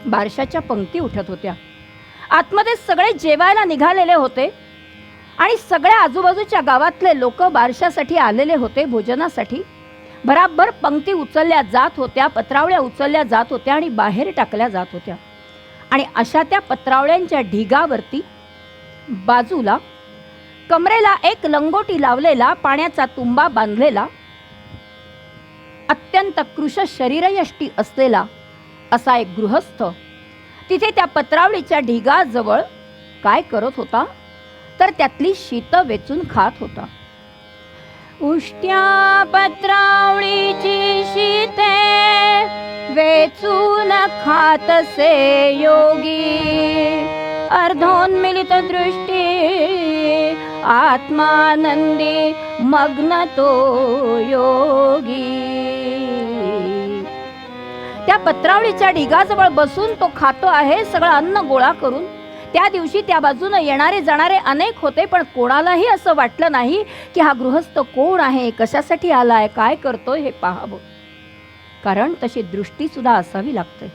बारशाच्या पंक्ती उठत होत्या. आतमध्ये सगळे जेवायला निघालेले होते आणि सगळ्या आजूबाजूच्या गावातले लोक बारशासाठी आलेले होते भोजनासाठी. बराबर पंक्ती उचलल्या जात होत्या, पत्रावळ्या उचलल्या जात होत्या आणि बाहेर टाकल्या जात होत्या. आणि अशा त्या पत्रावळ्यांच्या ढिगावरती बाजूला कमरेला एक लंगोटी लावलेला, पाण्याचा तुंबा बांधलेला, अत्यंत कृश शरीरयष्टी असलेला असा एक गृहस्थ तिथे त्या पत्रावळीच्या ढिगाजवळ काय करत होता तर त्यातली शीत वेचून खात होता. उष्ट्या पत्रावळीची शीते वेचून खातसे योगी, अर्धोन्मिलित दृष्टी आत्मानंदी मग्न तो योगी. त्या पत्रावळीच्या ढिगाजवळ बसून तो खातो आहे सगळं अन्न गोळा करून. त्या दिवशी त्या बाजूने येणारे जाणारे अनेक होते, पण कोणालाही असं वाटलं नाही की हा गृहस्थ कोण आहे, कशासाठी आलाय, काय करतोय हे पाहावं. कारण तशी दृष्टी सुद्धा असावी लागते.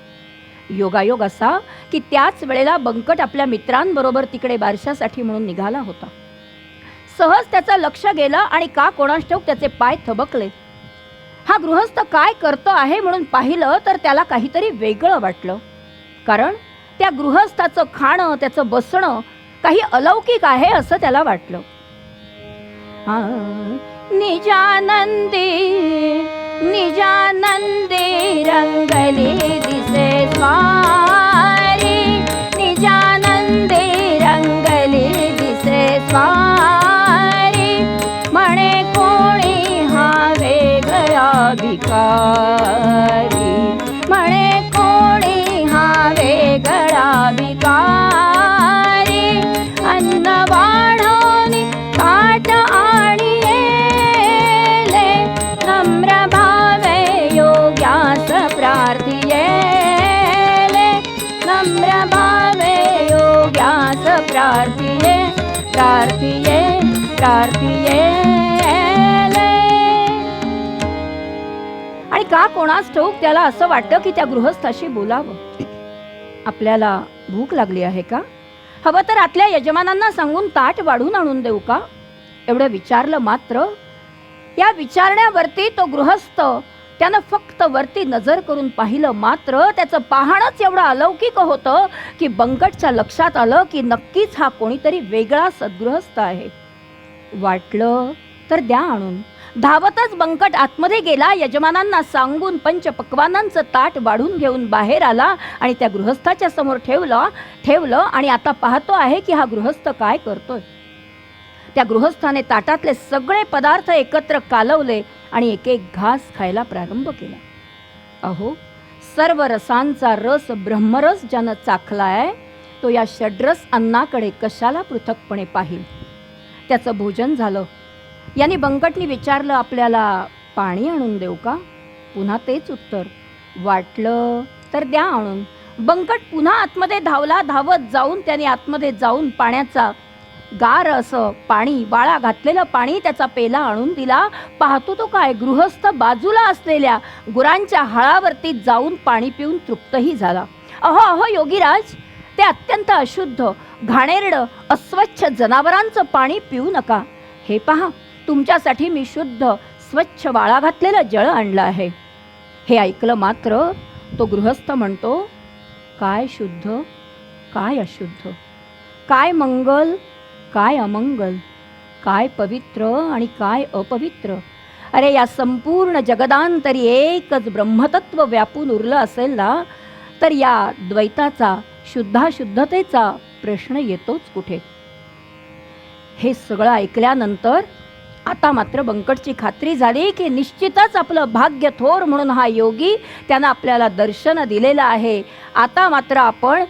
योगायोग असा की त्याच वेळेला बंकट आपल्या मित्रांबरोबर तिकडे बारशासाठी म्हणून निघाला होता. सहज त्याचं लक्ष गेलं आणि का कोणास ठाऊक त्याचे पाय थबकले. हा गृहस्थ काय करतो आहे म्हणून पाहिलं तर त्याला काहीतरी वेगळं वाटलं. कारण त्या गृहस्थाचं खाणं, त्याचं बसणं काही अलौकिक आहे असं त्याला वाटलं. निजानंदी निजानंदी रंगली दिसे स्वारी, निजानंदी रंगली दिसे स्वारी, म्हणे कोणी हा वेगळा भिकारी, म्हणे कोणी हा वेगळा भिकारी. अन्न वाढवणी ताट आणि येले, नम्र भावे योग्यास प्रार्थियेले, नम्र भावे योग्यास प्रार्थिये, प्रार्थिये, प्रार्थियेले. आणि का कोणास ठाऊक त्याला असं वाटतं की त्या गृहस्थाशी बोलावं. आपल्याला भूक लागली आहे का, हवं तर आतल्या यजमानांना सांगून ताट वाढून आणून देऊ का, एवढं विचारलं. मात्र या विचारण्यावरती तो गृहस्थ त्यानं फक्त वरती नजर करून पाहिलं. मात्र त्याचं पाहणंच एवढं अलौकिक होतं की बंकटच्या लक्षात आलं की नक्कीच हा कोणीतरी वेगळा सद्गृहस्थ आहे. वाटलं तर द्या आणून. धावतच बंकट आतमध्ये गेला, यजमानांना सांगून पंचपक्वानांचं ताट वाढून घेऊन बाहेर आला आणि त्या गृहस्थाच्या समोर ठेवलं आणि आता पाहतो आहे की हा गृहस्थ काय करतोय. त्या गृहस्थाने ताटातले सगळे पदार्थ एकत्र कालवले आणि एक एक घास खायला प्रारंभ केला. अहो, सर्व रसांचा रस ब्रह्मरस ज्यानं चाखलाय तो या षड्रस अन्नाकडे कशाला पृथकपणे पाहिल. त्याचं भोजन झालं. याने बंकटनी विचारलं, आपल्याला पाणी आणून देऊ का. पुन्हा तेच उत्तर. वाटलं तर द्या आणून. बंकट पुन्हा आतमध्ये धावला. धावत जाऊन त्याने आतमध्ये जाऊन पाण्याचा गार असं पाणी, वाळा घातलेलं पाणी त्याचा पेला आणून दिला. पाहतो तो काय, गृहस्थ बाजूला असलेल्या गुरांच्या हाळावरती जाऊन पाणी पिऊन तृप्तही झाला अहो अहो योगीराज, ते अत्यंत अशुद्ध, घाणेरडं, अस्वच्छ जनावरांचं पाणी पिऊ नका. हे पहा, तुमच्यासाठी मी शुद्ध स्वच्छ वाळा घातलेलं जळ आणलं आहे. हे ऐकलं मात्र तो गृहस्थ म्हणतो, काय शुद्ध, काय अशुद्ध, काय मंगल, काय अमंगल, काय पवित्र आणि काय अपवित्र. अरे या संपूर्ण जगदांतरी एकच ब्रह्मतत्व व्यापून उरलं असेल ना, तर या द्वैताचा, शुद्धाशुद्धतेचा प्रश्न येतोच कुठे. हे सगळं ऐकल्यानंतर आता मात्र बंकटची खात्री झाली की निश्चितच आपलं भाग्य थोर म्हणून हा योगी त्यानं आपल्याला दर्शन दिलेलं आहे. आता मात्र आपण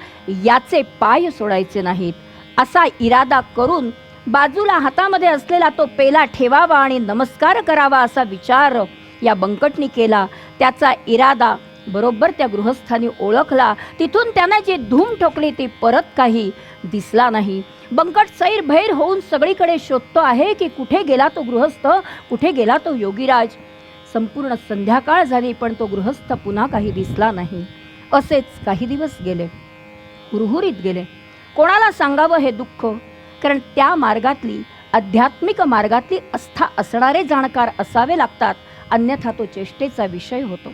याचे पाय सोडायचे नाहीत असा इरादा करून बाजूला हातामध्ये असलेला तो पेला ठेवावा आणि नमस्कार करावा असा विचार या बंकटनी केला. त्याचा इरादा बरोबर त्या गृहस्थांनी ओळखला. तिथून त्यानं जी धूम ठोकली ती परत काही दिसला नाही. बंकट सैरभैर होऊन सगळीकडे शोधतो आहे की कुठे गेला तो गृहस्थ, कुठे गेला तो योगीराज. संपूर्ण संध्याकाळ झाली पण तो गृहस्थ पुन्हा काही दिसला नाही. असेच काही दिवस गेले, हुरहुरीत गेले. कोणाला सांगावं हे दुःख, कारण त्या मार्गातली, आध्यात्मिक मार्गातली आस्था असणारे जाणकार असावे लागतात, अन्यथा तो चेष्टेचा विषय होतो.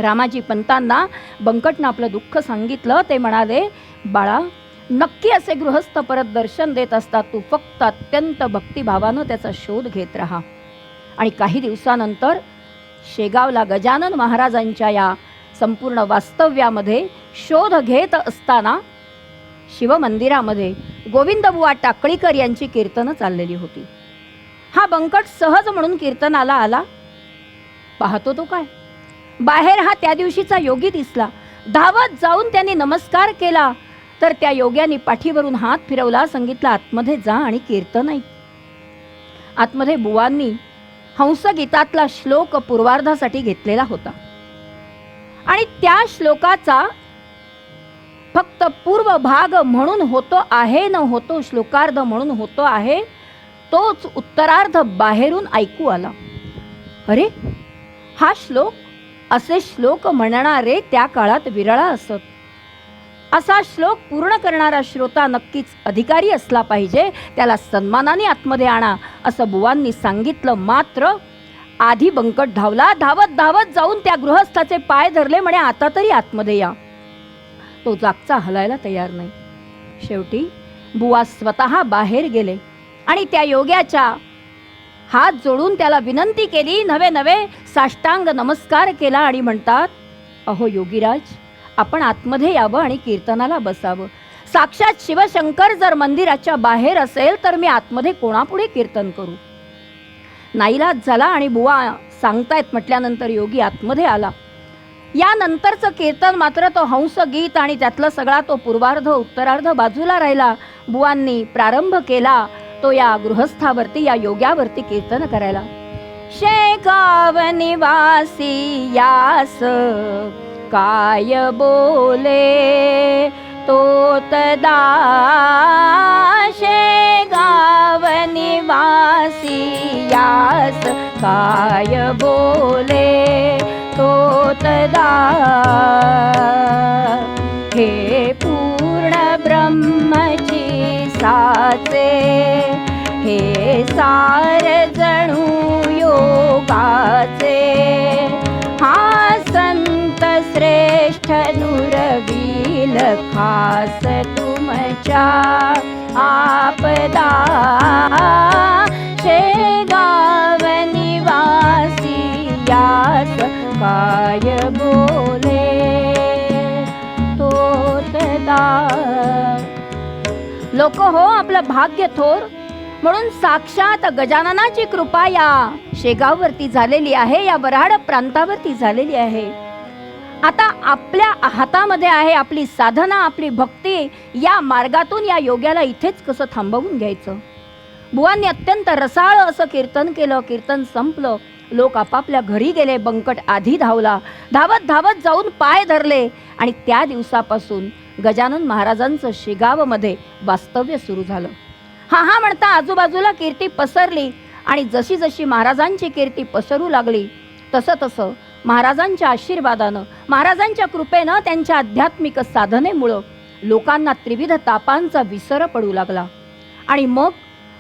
रामाजी पंतांना बंकटनं आपलं दुःख सांगितलं. ते म्हणाले, बाळा, नक्की असे गृहस्थ परत दर्शन देत असतात. तू फक्त अत्यंत भक्तिभावानं त्याचा शोध घेत राहा. आणि काही दिवसानंतर शेगावला गजानन महाराजांच्या या संपूर्ण वास्तव्यामध्ये शोध घेत असताना शिवमंदिरामध्ये गोविंदबुवा टाकळीकर यांची कीर्तनं चाललेली होती. हा बंकट सहज म्हणून कीर्तनाला आला. पाहतो तो काय, बाहेर हा त्या दिवशीचा योगी दिसला. धावत जाऊन त्यांनी नमस्कार केला तर त्या योग्याने पाठीवरून हात फिरवला. सांगितलं, आतमध्ये जा आणि कीर्तन ऐक. आतमध्ये बुवांनी हंसगीतातला श्लोक पूर्वार्धासाठी घेतलेला होता आणि त्या श्लोकाचा फक्त पूर्व भाग म्हणून होतो आहे, न होतो श्लोकार्ध म्हणून होतो आहे, तोच उत्तरार्ध बाहेरून ऐकू आला. अरे, हा श्लोक, असे श्लोक म्हणणारे त्या काळात विरळा असत. असा श्लोक पूर्ण करणारा श्रोता नक्कीच अधिकारी असला पाहिजे. त्याला सन्मानाने आतमध्ये आणा असं बुवांनी सांगितलं. मात्र आधी बंकट धावला. धावत धावत जाऊन त्या गृहस्थाचे पाय धरले. म्हणे, आता तरी आतमध्ये या. तो जागचा हलायला तयार नाही. शेवटी बुवा स्वतः बाहेर गेले आणि त्या योग्याच्या हात जोडून त्याला विनंती केली. नवे नवे साष्टांग नमस्कार केला आणि म्हणतात, अहो योगीराज, आपण आतमध्ये यावं आणि कीर्तनाला बसावं. साक्षात शिवशंकर जर मंदिराच्या बाहेर असेल तर मी आतमध्ये कोणापुढे कीर्तन करू. नाईलाज झाला आणि बुवा सांगतायत म्हटल्यानंतर योगी आतमध्ये आला. यानंतरचं कीर्तन मात्र तो हंस गीत आणि त्यातला सगळा तो पूर्वार्ध उत्तरार्ध बाजूला राहिला. बुवांनी प्रारंभ केला तो या गृहस्थावरती, या योग्यावरती कीर्तन करायला. शेगाव निवासी यास काय बोले तोतदा, शेगाव निवासी यास काय बोले तोतदा. हे पूर्ण ब्रह्मची साचे, हे सार जणू योगाचे. हा संत श्रेष्ठ नुरवील खास तुमच्या आपदा. शेगाव निवासी यास काय बोले तोतदा. लोक हो, आपलं भाग्य थोर म्हणून साक्षात गजाननाची कृपा या शेगाववरती झालेली आहे, या वऱ्हाड प्रांतावरती झालेली आहे. आता आपल्या हातामध्ये आहे आपली साधना, आपली भक्ती. या मार्गातून या योग्याला इथेच कसं थांबवून घ्यायचं. बुवांनी अत्यंत रसाळ असं कीर्तन केलं. कीर्तन संपलं. लोक आपापल्या घरी गेले. बंकट आधी धावला. धावत धावत जाऊन पाय धरले आणि त्या दिवसापासून गजानन महाराजांचं शेगावमध्ये वास्तव्य सुरू झालं. हा म्हणता आजूबाजूला कीर्ती पसरली आणि जशी जशी महाराजांची कीर्ती पसरू लागली तसं तसं महाराजांच्या आशीर्वादानं, महाराजांच्या कृपेनं, त्यांच्या आध्यात्मिक साधनेमुळं लोकांना त्रिविध तापांचा विसर पडू लागला. आणि मग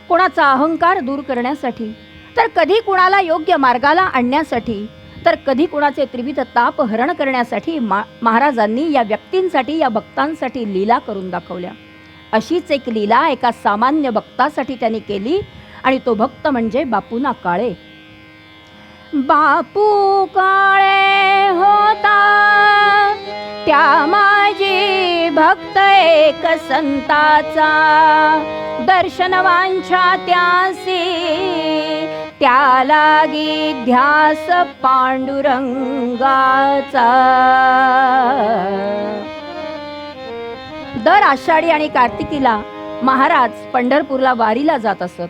कोणाचा अहंकार दूर करण्यासाठी, तर कधी कुणाला योग्य मार्गाला आणण्यासाठी, तर कधी कुणाचे त्रिविध ताप हरण करण्यासाठी महाराजांनी या व्यक्तींसाठी, या भक्तांसाठी लीला करून दाखवल्या. अशीच एक लीला एका सामान्य भक्तासाठी त्यांनी केली आणि तो भक्त म्हणजे बापूना काळे. बापू काळे होता त्या माझी भक्त एक संताचा, दर्शनवांछा त्यासी त्या लागी ध्यास पांडुरंगाचा. दर आषाढी आणि कार्तिकीला महाराज पंढरपूरला वारीला जात असत.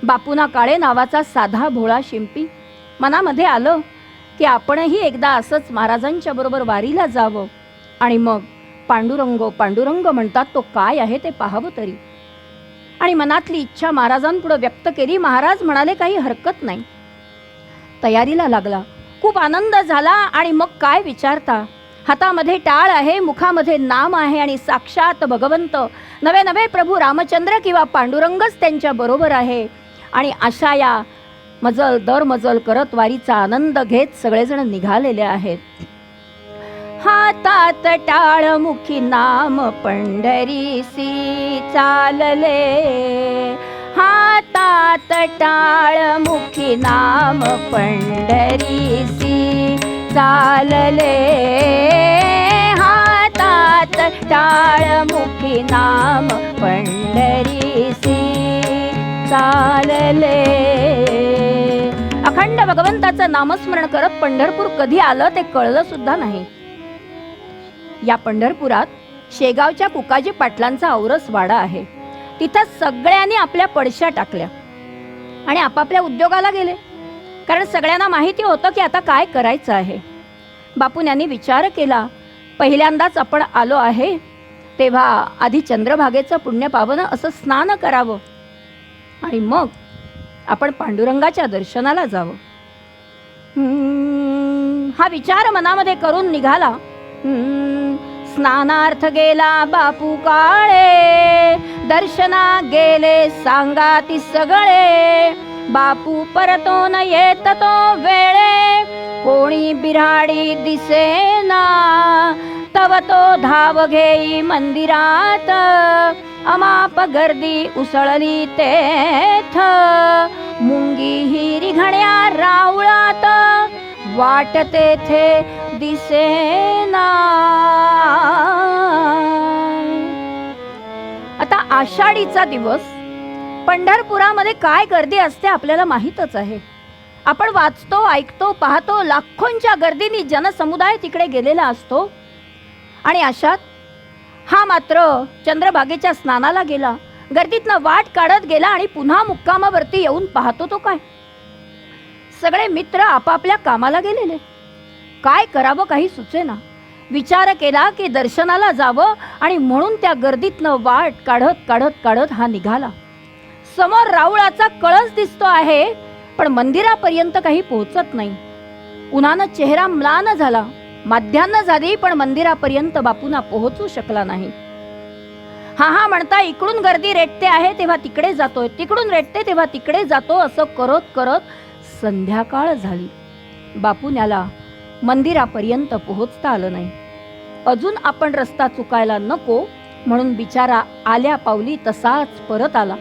बापूना काळे नावाचा साधा भोळा शिंपी मनामध्ये आलं की आपणही एकदा असंच महाराजांच्या बरोबर वारीला जावं आणि मग पांडुरंग पांडुरंग म्हणतात तो काय आहे ते पाहावं तरी. आणि मनातली इच्छा महाराजांपुढे व्यक्त केली. महाराज म्हणाले काही हरकत नाही. तयारीला लागला. खूप आनंद झाला. आणि मग काय विचारता, हातामध्ये टाळ आहे, मुखामध्ये नाम आहे आणि साक्षात भगवंत नवे नवे प्रभू रामचंद्र किंवा पांडुरंगच त्यांच्या बरोबर आहे. आणि अशा या मजल दर मजल करत वारीचा आनंद घेत सगळेजण निघालेले आहेत. हातात टाळ मुखी नाम पंढरीसी चालले, हातात टाळ मुखी नाम पंढरीसी चालले, हातात टाळ मुखी नाम पंढरीसी चालले. अखंड भगवंताचं नामस्मरण करत पंढरपूर कधी आलं ते कळलं सुद्धा नाही. या पंढरपुरात शेगावच्या कुकाजी पाटलांचा औरस वाडा आहे. तिथं सगळ्यांनी आपल्या पडश्या टाकल्या आणि आपापल्या उद्योगाला गेले. कारण सगळ्यांना माहिती होतं की आता काय करायचं आहे. बापून यांनी विचार केला, पहिल्यांदाच आपण आलो आहे तेव्हा आधी चंद्रभागेचं पुण्य पावन असं स्नान करावं आणि मग आपण पांडुरंगाच्या दर्शनाला जावं. हा विचार मनामध्ये करून निघाला. स्नानार्थ गेला बापू काळे, दर्शना गेले सांगाती सगळे. बापू परतो न येत तो वेळे, कोणी बिराडी दिसेना. तव तो धाव घेई मंदिरात, अमाप गर्दी उसळली तेथ. मुंगी हिरी घण्या रावळात, वाट तेथे दिसेना. आता आषाढीचा दिवस, पंढरपुरामध्ये काय गर्दी असते आपल्याला माहीतच आहे. आपण वाचतो, ऐकतो, पाहतो, लाखोंच्या गर्दीने जनसमुदाय तिकडे गेलेला असतो. आणि अशात हा मात्र चंद्रभागेच्या स्नानाला गेला. गर्दीतनं वाट काढत गेला आणि पुन्हा मुक्कामावरती येऊन पाहतो तो काय, सगळे मित्र आपापल्या कामाला गेलेले. काय करावं काही सुचेना. विचार केला की दर्शनाला जावं आणि म्हणून त्या गर्दीतनं वाट काढत काढत काढत हा निघाला. समोर राऊळाचा कळस दिसतो आहे पण मंदिरापर्यंत काही पोहोचत नाही. उन्हानं चेहरा म्लान झाला. माध्यान्ह झाली पण मंदिरापर्यंत बापूंना पोहोचू शकला नाही. हा म्हणता इकडून गर्दी रेटते आहे तेव्हा तिकडे जातोय, तिकडून रेटते तेव्हा तिकडे जातो. असं करत करत संध्याकाळ झाली. बापून्याला मंदिरापर्यंत पोहोचता आलं नाही. अजून आपण रस्ता चुकायला नको म्हणून बिचारा आल्या पावली तसाच परत आला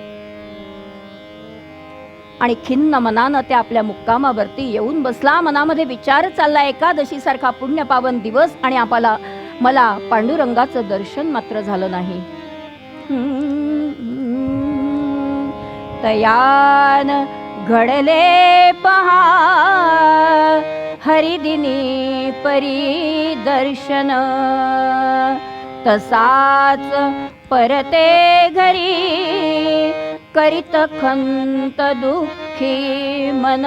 आणि खिन्न मनानं त्या आपल्या मुक्कामावरती येऊन बसला. मनामध्ये विचार चालला, एकादशी सारखा पुण्य पावन दिवस आणि मला पांडुरंगाचं दर्शन मात्र झालं नाही. तयान घडले पहा हरिदिनी परी दर्शन, तसाच परते घरी करीत खंत दुःखी मन.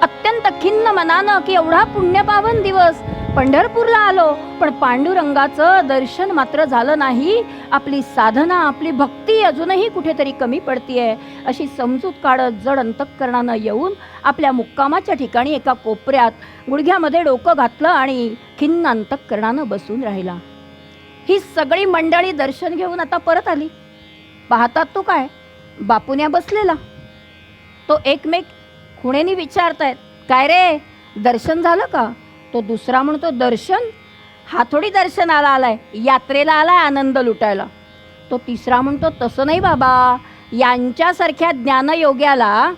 अत्यंत खिन्न मनानं की एवढा पुण्यपावन दिवस पंढरपूरला आलो, पण पांडुरंगाचं दर्शन मात्र झालं नाही. आपली साधना, आपली भक्ती अजूनही कुठेतरी कमी पडतीये अशी समजूत काढत जड अंतःकरणानं येऊन आपल्या मुक्कामाच्या ठिकाणी एका कोपऱ्यात गुडघ्यामध्ये डोकं घातलं आणि खिन्न अंतःकरणानं बसून राहिला. ही सगळी मंडळी दर्शन घेऊन आता परत आली. पाहतात तो काय, बापुन्या बसलेला. तो एकमेक खुणेनी विचारतायत, काय रे दर्शन झालं का? तो दुसरा म्हणतो, दर्शन? हा थोडी दर्शनाला आलाय, यात्रेला आलाय आनंद लुटायला. तो तिसरा म्हणतो, तसं नाही बाबा, यांच्यासारख्या ज्ञानयोग्याला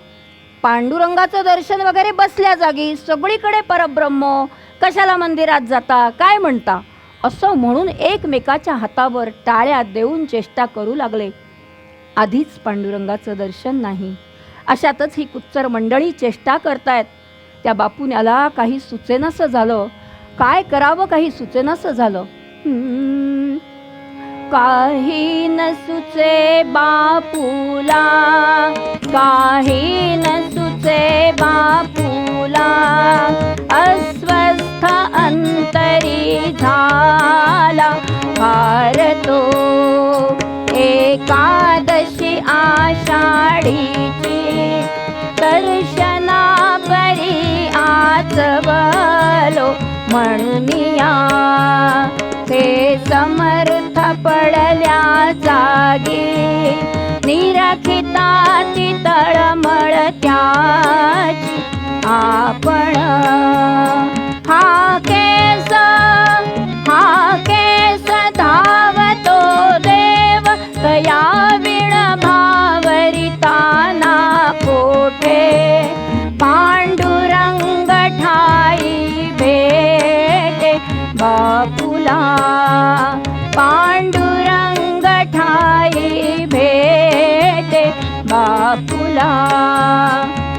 पांडुरंगाचं दर्शन वगैरे बसल्या जागी, सगळीकडे परब्रह्म, कशाला मंदिरात जाता, काय म्हणता? असं म्हणून एकमेकाच्या हातावर टाळ्या देऊन चेष्टा करू लागले. आधीच पांडुरंगाचं दर्शन नाही, अशातच ही कुच्चर मंडळी चेष्टा करतायत. त्या बापुन्याला काही सुचेनासं झालं, काय करावं काही सुचेनासं झालं. काही न सुचे बापूला, काही न सुचे बापूला, अस्वस्थ अंतरी झाला फार तो. एकादशी आषाढीची दर्शना परी आचवलो म्हणूनिया, ते समर्थ पडल्या जागी, निरखिताची तळमळ त्याची आपण. हा केस धावतो देव, तया विण भावरिताना कोठे. पांडुरंग ठाई भेटे बापुला, पांडुरंग ठाई भेटे बापुला,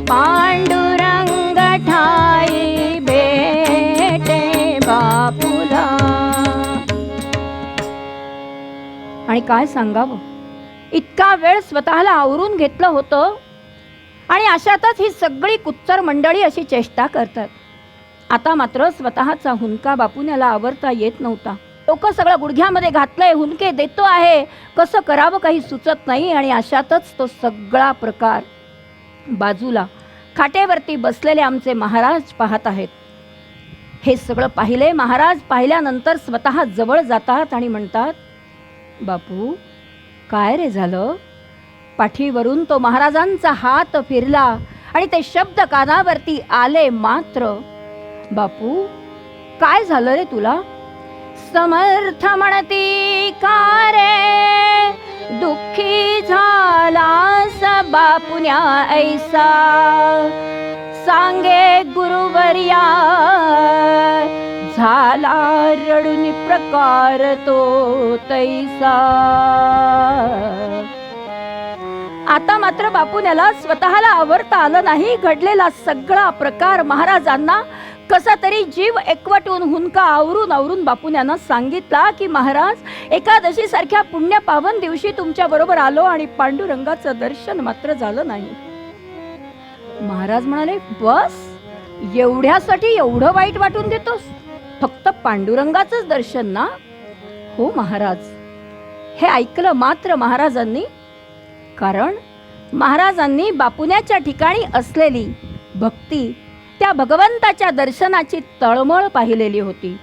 पांडुरंग ठाई भेटे बापुला. आणि काय सांगावं, इतका वेळ स्वतःला आवरून घेतलं होतं आणि अशातच ही सगळी कुच्चर मंडळी अशी चेष्टा करतात. आता मात्र स्वतःचा हुंका बापुन्याला आवरता येत नव्हता. डोकं सगळं गुडघ्यामध्ये घातलंय, हुंके देतो आहे, कसं करावं काही सुचत नाही. आणि अशातच तो सगळा प्रकार बाजूला खाटेवरती बसलेले आमचे महाराज पाहत आहेत. हे सगळं पाहिले महाराज. पाहिल्यानंतर स्वतः जवळ जातात आणि म्हणतात, बापू काय रे झालं? पाठीवरून तो महाराजांचा हात फिरला आणि ते शब्द कानावरती आले मात्र, बापू काय झालं रे तुला? समर्थ म्हणती का रे दुःखी झालास बापुन्या ऐसा, सांगे गुरुवर्या झाला रडून प्रकार तो तैसा. आता मात्र बापुन्याला स्वतःला आवरता आलं नाही. घडलेला सगळा प्रकार महाराजांना कसा तरी जीव एकवटून हुंका आवरून बापुन्यानं सांगितला की महाराज, एकादशी सारख्या पुण्य पावन दिवशी तुमच्या बरोबर आलो आणि पांडुरंगाचं दर्शन मात्र झालं नाही. महाराज म्हणाले, बस एवढ्यासाठी एवढं वाईट वाटून देतोस? फक्त पांडुरंगाचंच दर्शन ना? हो महाराज. हे ऐकलं मात्र महाराजांनी, कारण महाराजांनी बापुन्याच्या ठिकाणी असलेली भक्ती, त्या भगवंताच्या दर्शनाची तळमळ पाहिलेली होती.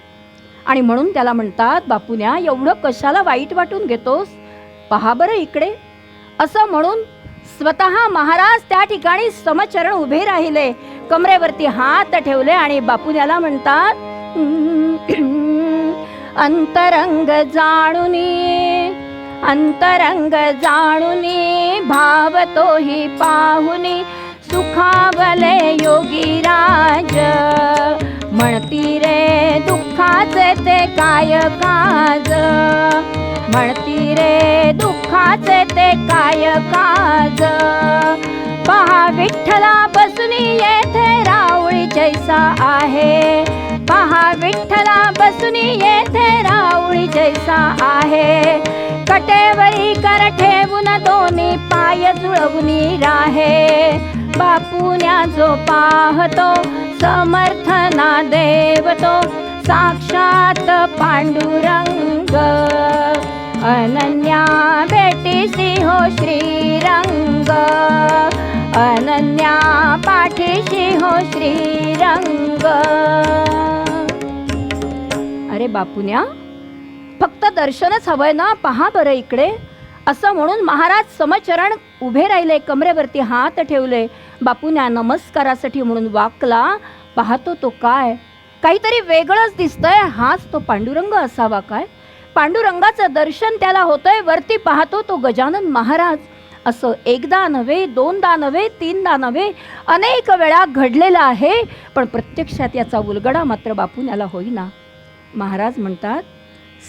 आणि म्हणून त्याला म्हणतात, बापुन्या एवढं कशाला वाईट वाटून घेतोस? पहा बरं इकडे. असं म्हणून स्वतः महाराज त्या ठिकाणी समचरण उभे राहिले, कमरेवरती हात ठेवले आणि बापुन्याला म्हणतात, अंतरंग जाणुनी, अंतरंग जाणुनी भाव तोही पाहुनी, सुखावले योगीराज. म्हणती रे दुःखाचे ते काय काज, म्हणती रे दुःखाचे ते काय काज. पहा विठ्ठला बसुनी येथे राऊळी जैसा आहे, पहा विठ्ठला बसुनी येथे राऊळी जैसा आहे. कटेवरी कर ठेवून दोन्ही पाय जुळवूनी राहे. बापुन्या जो पाहतो समर्थना देव तो, साक्षात पांडुरंग अनन्या भेटीसी हो श्रीरंग अनन्या पाठीशी हो श्रीरंग. अरे बापुन्या, फक्त दर्शनच हवंय ना, पहा बरं इकडे, असं म्हणून महाराज समचरण उभे राहिले, कमरेवरती हात ठेवले. बापुन्या नमस्कारासाठी म्हणून वाकला. पाहतो तो काय, काहीतरी वेगळंच दिसतंय. हाच तो पांडुरंग असावा काय? पांडुरंगाचं दर्शन त्याला होतंय. वरती पाहतो तो गजानन महाराज. असं एकदा नव्हे, दोनदा नव्हे, तीनदा नव्हे, अनेक वेळा घडलेलं आहे. पण प्रत्यक्षात याचा उलगडा मात्र बापुन्याला होईना. महाराज म्हणतात,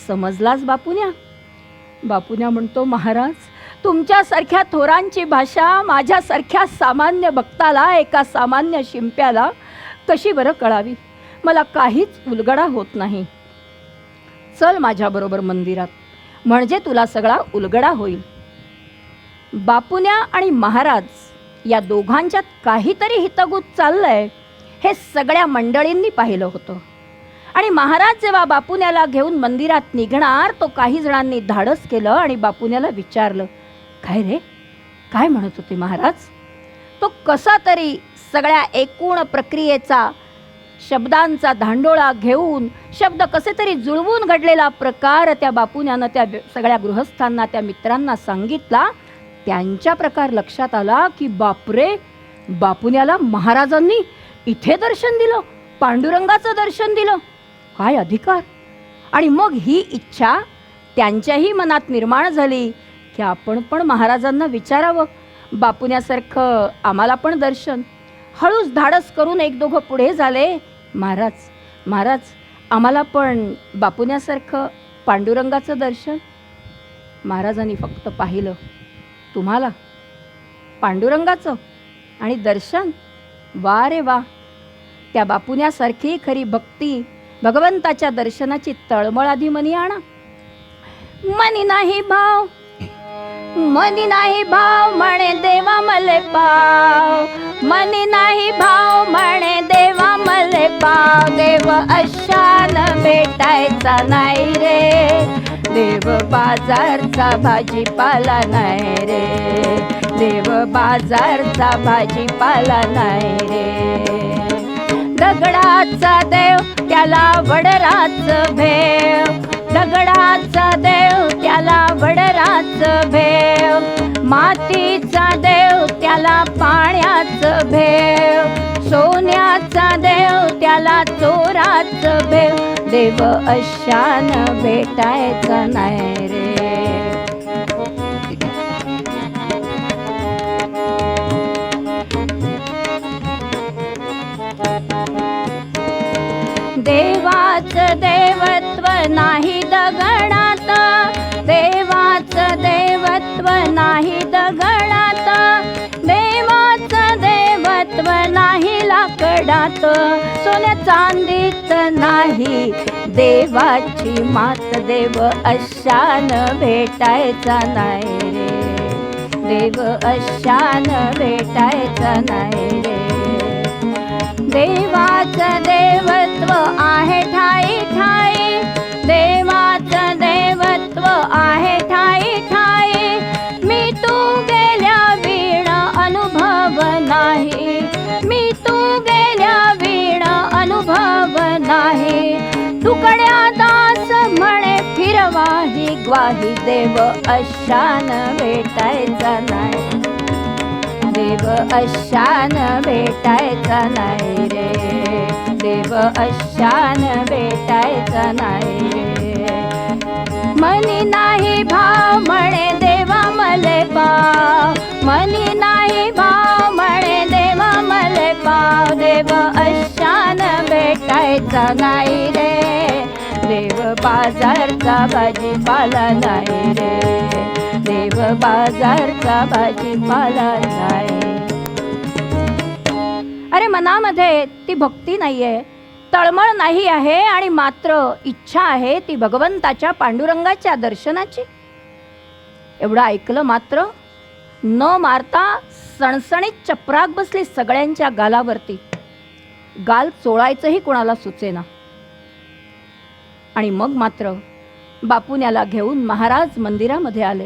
समजलास बापुन्या? बापुन्या म्हणतो, महाराज, तुमच्यासारख्या थोरांची भाषा माझ्यासारख्या सामान्य भक्ताला, एका सामान्य शिंप्याला कशी बरं कळावी? मला काहीच उलगडा होत नाही. चल माझ्याबरोबर मंदिरात, म्हणजे तुला सगळा उलगडा होईल. बापुन्या आणि महाराज या दोघांच्यात काहीतरी हितगुज चाललंय हे सगळ्या मंडळींनी पाहिलं होतं. आणि महाराज जेव्हा बापुन्याला घेऊन मंदिरात निघणार, तो काही जणांनी धाडस केलं आणि बापुन्याला विचारलं, काय रे, काय म्हणत होते महाराज? तो कसा तरी सगळ्या एकूण प्रक्रियेचा, शब्दांचा धांडोळा घेऊन, शब्द कसे तरी जुळवून घडलेला प्रकार त्या बापुन्यानं त्या सगळ्या गृहस्थांना, त्या मित्रांना सांगितला. त्यांच्या प्रकार लक्षात आला की बापरे, बापुन्याला महाराजांनी इथे दर्शन दिलं, पांडुरंगाचं दर्शन दिलं, काय अधिकार! आणि मग ही इच्छा त्यांच्याही मनात निर्माण झाली की आपण पण महाराजांना विचारावं, बापुन्यासारखं आम्हाला पण दर्शन. हळूच धाडस करून एक दोघं पुढे झाले. महाराज, महाराज, आम्हाला पण बापुन्यासारखं पांडुरंगाचं दर्शन. महाराजांनी फक्त पाहिलं, तुम्हाला पांडुरंगाचं आणि दर्शन? वा रे वा! त्या बापुन्यासारखी खरी भक्ती, भगवंताच्या दर्शनाची तळमळ आधी मनी आणा. मनी नाही भाव, मनी नाही भाव म्हणे देवा मले पाव, मनी नाही भाव म्हणे देवा मले पाव. देव अशान भेटायचा नाही रे, देव बाजारचा भाजीपाला नाही रे, देव बाजारचा भाजीपाला नाही रे. दगडाचा देव त्याला वडराच भेव, दगडाचा देव त्याला वडराच भेव, मातीचा देव त्याला पाण्याच भेव, सोन्याचा देव त्याला चोराच भेव. देव अशान भेटायचा नाही रे. देवाचं देवत्व नाही दगडात, देवाचं देवत्व नाही दगडात, देवाचं देवत्व नाही लाकडात, सोन्या चांदीत नाही देवाची मात. देव अशान भेटायचा नाही रे, देव अशान भेटायचा नाही रे. देवाचं देवत्व आहे ठाई ठाई, देवाचं देवत्व आहे ठाई ठाई, मी तू गेल्या वीण अनुभव नाही, मी तू गेल्या वीण अनुभव नाही. तुकड्या दास म्हणे फिरवाही ग्वाही, देव अशान भेटायचा नाही, देव अशान भेटायचा नाही रे, देव अशान भेटायचा नाही रे. मनी नाही भाव म्हणे देवा मले पाव, मनी नाही भाव म्हणे देवा मले पाव. देव अशान भेटायचा नाही रे, देव बाजारचा भाजीपाला नाही रे, देव बाजारचा भाजीपाला नाही. अरे मनामध्ये ती भक्ती नाहीये, तळमळ नाही आहे, आणि मात्र इच्छा आहे ती भगवंताच्या पांडुरंगाच्या दर्शनाची. एवढं ऐकलं मात्र न मारता सणसणीत चपराक बसली सगळ्यांच्या गालावरती. गाल चोळायचंही कोणाला सुचेना. आणि मग मात्र बापुन्याला घेऊन महाराज मंदिरामध्ये आले.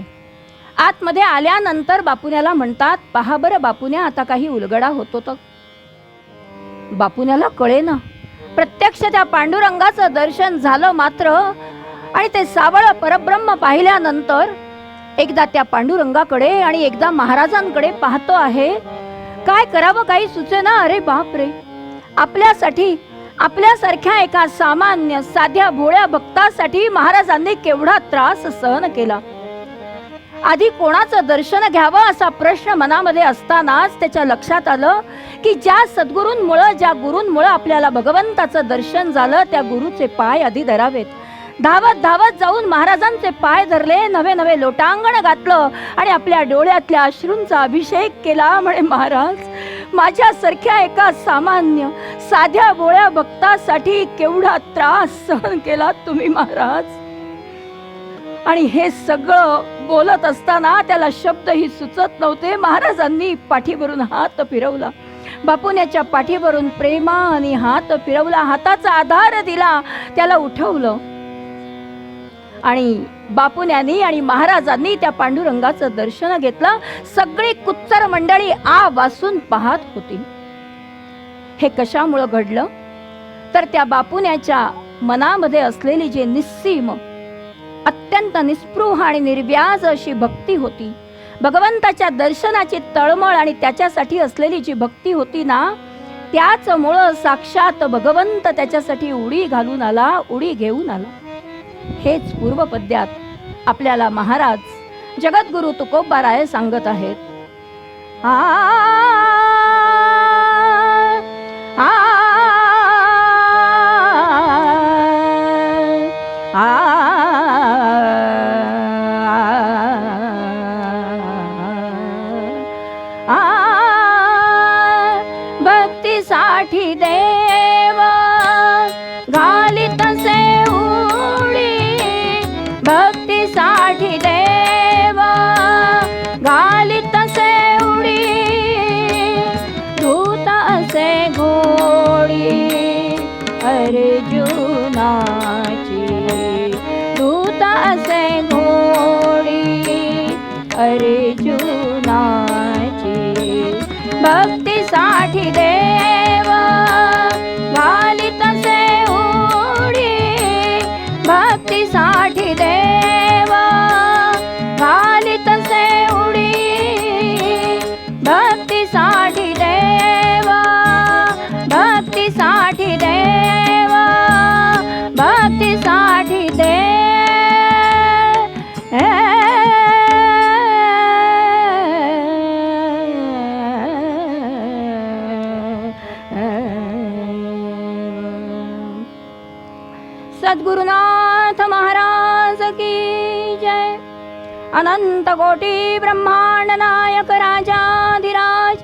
आतमध्ये आल्यानंतर बापुन्याला म्हणतात, पहा बरं बापुन्या, आता काही उलगडा होतो तर. बापुन्याला कळेना. प्रत्यक्ष त्या पांडुरंगाचं दर्शन झालं मात्र आणि ते सावळ परब्रह्म पाहिल्यानंतर एकदा त्या पांडुरंगाकडे आणि एकदा महाराजांकडे पाहतो आहे. काय करावं काही सुचेना. अरे बाप रे, आपल्यासाठी, आपल्यासारख्या एका सामान्य साध्या भोळ्या भक्तासाठी महाराजांनी केवढा त्रास सहन केला. आधी कोणाचं दर्शन घ्यावं असा प्रश्न मनामध्ये असतानाच त्याच्या लक्षात आलं की ज्या सद्गुरूंमुळं, ज्या गुरूंमुळं आपल्याला भगवंताचं दर्शन झालं त्या गुरुचे पाय आधी धरावेत. धावत धावत जाऊन महाराजांचे पाय धरले, नवे नवे लोटांगण घातलं आणि आपल्या डोळ्यातल्या अश्रूंचा अभिषेक केला. म्हणे, महाराज, माझ्यासारख्या एका सामान्य साध्या भोळ्या भक्तासाठी केवढा त्रास सहन केला तुम्ही महाराज. आणि हे सगळं बोलत असताना त्याला शब्दही सुचत नव्हते. महाराजांनी पाठीवरून हात फिरवला, बापुन्याच्या पाठीवरून प्रेमाने हात फिरवला, हाताचा आधार दिला, त्याला उठवलं. आणि बापुन्यांनी आणि महाराजांनी त्या पांडुरंगाचं दर्शन घेतलं. सगळी कुच्चर मंडळी आ वासून पाहत होती. हे कशामुळं घडलं तर त्या बापुन्याच्या मनामध्ये असलेली जी निस्सीम, अत्यंत निस्पृह आणि निर्व्याज अशी भक्ती होती, भगवंताच्या दर्शनाची तळमळ आणि त्याच्यासाठी असलेली जी भक्ती होती ना, त्याच मुळे साक्षात भगवंत त्याच्यासाठी उडी घालून आला, उडी घेऊन आला. हेच पूर्वपद्यात आपल्याला महाराज जगद्गुरु तुकोबाराय सांगत आहेत. आ आ भक्तीसाठी देव घालित से उडी, भक्तीसाठी देव घालित से उडी, धूत असे घोडी अर्जुनाची, धूत असे घोडी अर्जुनाची. भक्तीसाठी देव घालित से उडी, भक्तीसाठी देव घालित से उडी, भक्तीसाठी देव, भक्तीसाठी देव, भक्तीसाठी देव. सद्गुरुनाथ महाराज की जय. अनंत कोटी ब्रह्मांड नायक राजाधिराज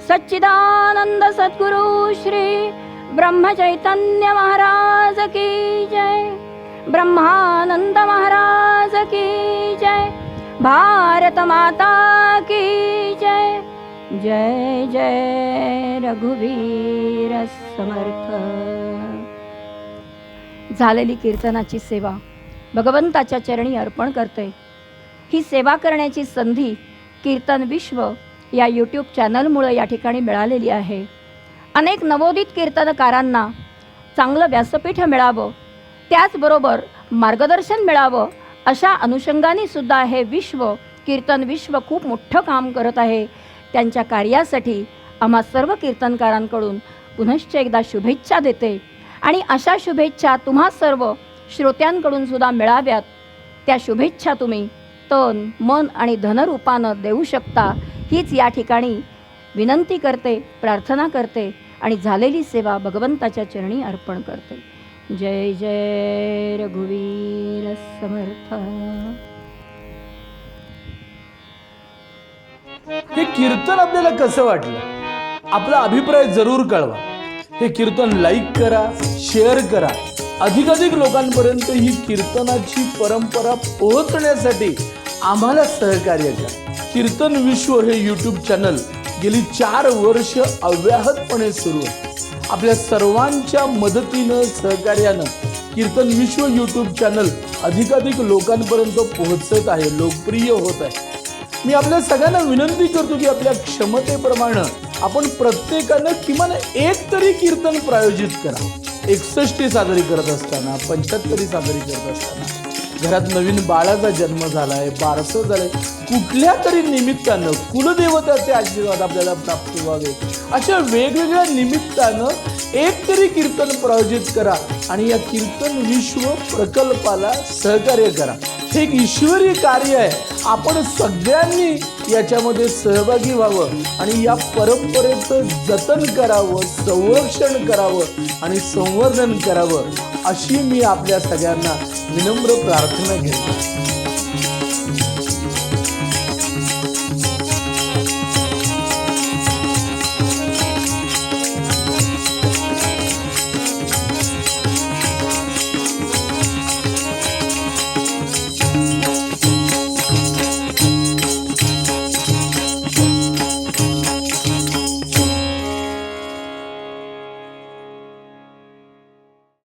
सच्चिदानंद सद्गुरु श्री ब्रह्म चैतन्य महाराज की जय. ब्रह्मानंद महाराज की जय. भारत माता की जय. जय जय रघुवीर समर्थ. झालेली कीर्तनाची सेवा भगवंताच्या चरणी अर्पण करते. ही सेवा करण्याची संधी कीर्तन विश्व या यूट्यूब चॅनलमुळे या ठिकाणी मिळालेली आहे. अनेक नवोदित कीर्तनकारांना चांगलं व्यासपीठ मिळावं, त्याचबरोबर मार्गदर्शन मिळावं अशा अनुषंगाने सुद्धा हे विश्व, कीर्तन विश्व खूप मोठं काम करत आहे. त्यांच्या कार्यासाठी आम्हा सर्व कीर्तनकारांकडून पुनश्च एकदा शुभेच्छा देते. आणि अशा शुभेच्छा तुम्हा सर्व श्रोत्यांकडून सुद्धा मिळाव्यात. त्या शुभेच्छा तुम्ही तन, मन आणि धनरूपानं देऊ शकता, हीच या ठिकाणी विनंती करते, प्रार्थना करते आणि झालेली सेवा भगवंताच्या चरणी अर्पण करते. जय जय रघुवीर समर्थ. हे कीर्तन आपल्याला कसं वाटलं, आपला अभिप्राय जरूर कळवा. हे कीर्तन लाईक करा, शेअर करा. अधिकाधिक लोकांपर्यंत ही कीर्तनाची परंपरा पोहोचण्यासाठी आम्हाला सहकार्य करा. कीर्तन विश्व हे यूट्यूब चॅनल गेली 4 वर्ष अव्याहतपणे सुरू आहे. आपल्या सर्वांच्या मदतीनं, सहकार्यानं कीर्तन विश्व यूट्यूब चॅनल अधिकाधिक लोकांपर्यंत पोहोचत आहे, लोकप्रिय होत आहे. मी आपल्या सगळ्यांना विनंती करतो की आपल्या क्षमतेप्रमाणे आपण प्रत्येकानं किमान एक तरी कीर्तन प्रायोजित करा. 61 साजरी करत असताना, 75 साजरी करत असताना, घरात नवीन बाळाचा जन्म झालाय, बारसं झालंय, कुठल्या तरी निमित्तानं कुलदेवताचे आशीर्वाद आपल्याला प्राप्त व्हावे, अशा वेगवेगळ्या निमित्तानं एक तरी कीर्तन प्रायोजित करा आणि या कीर्तन विश्व प्रकल्पाला सहकार्य करा. हे एक ईश्वरी कार्य आहे. आपण सगळ्यांनी याच्यामध्ये सहभागी व्हावं आणि या परंपरेचं जतन करावं, संरक्षण करावं आणि संवर्धन करावं, अशी मी आपल्या सगळ्यांना विनम्र प्रार्थना घेतो.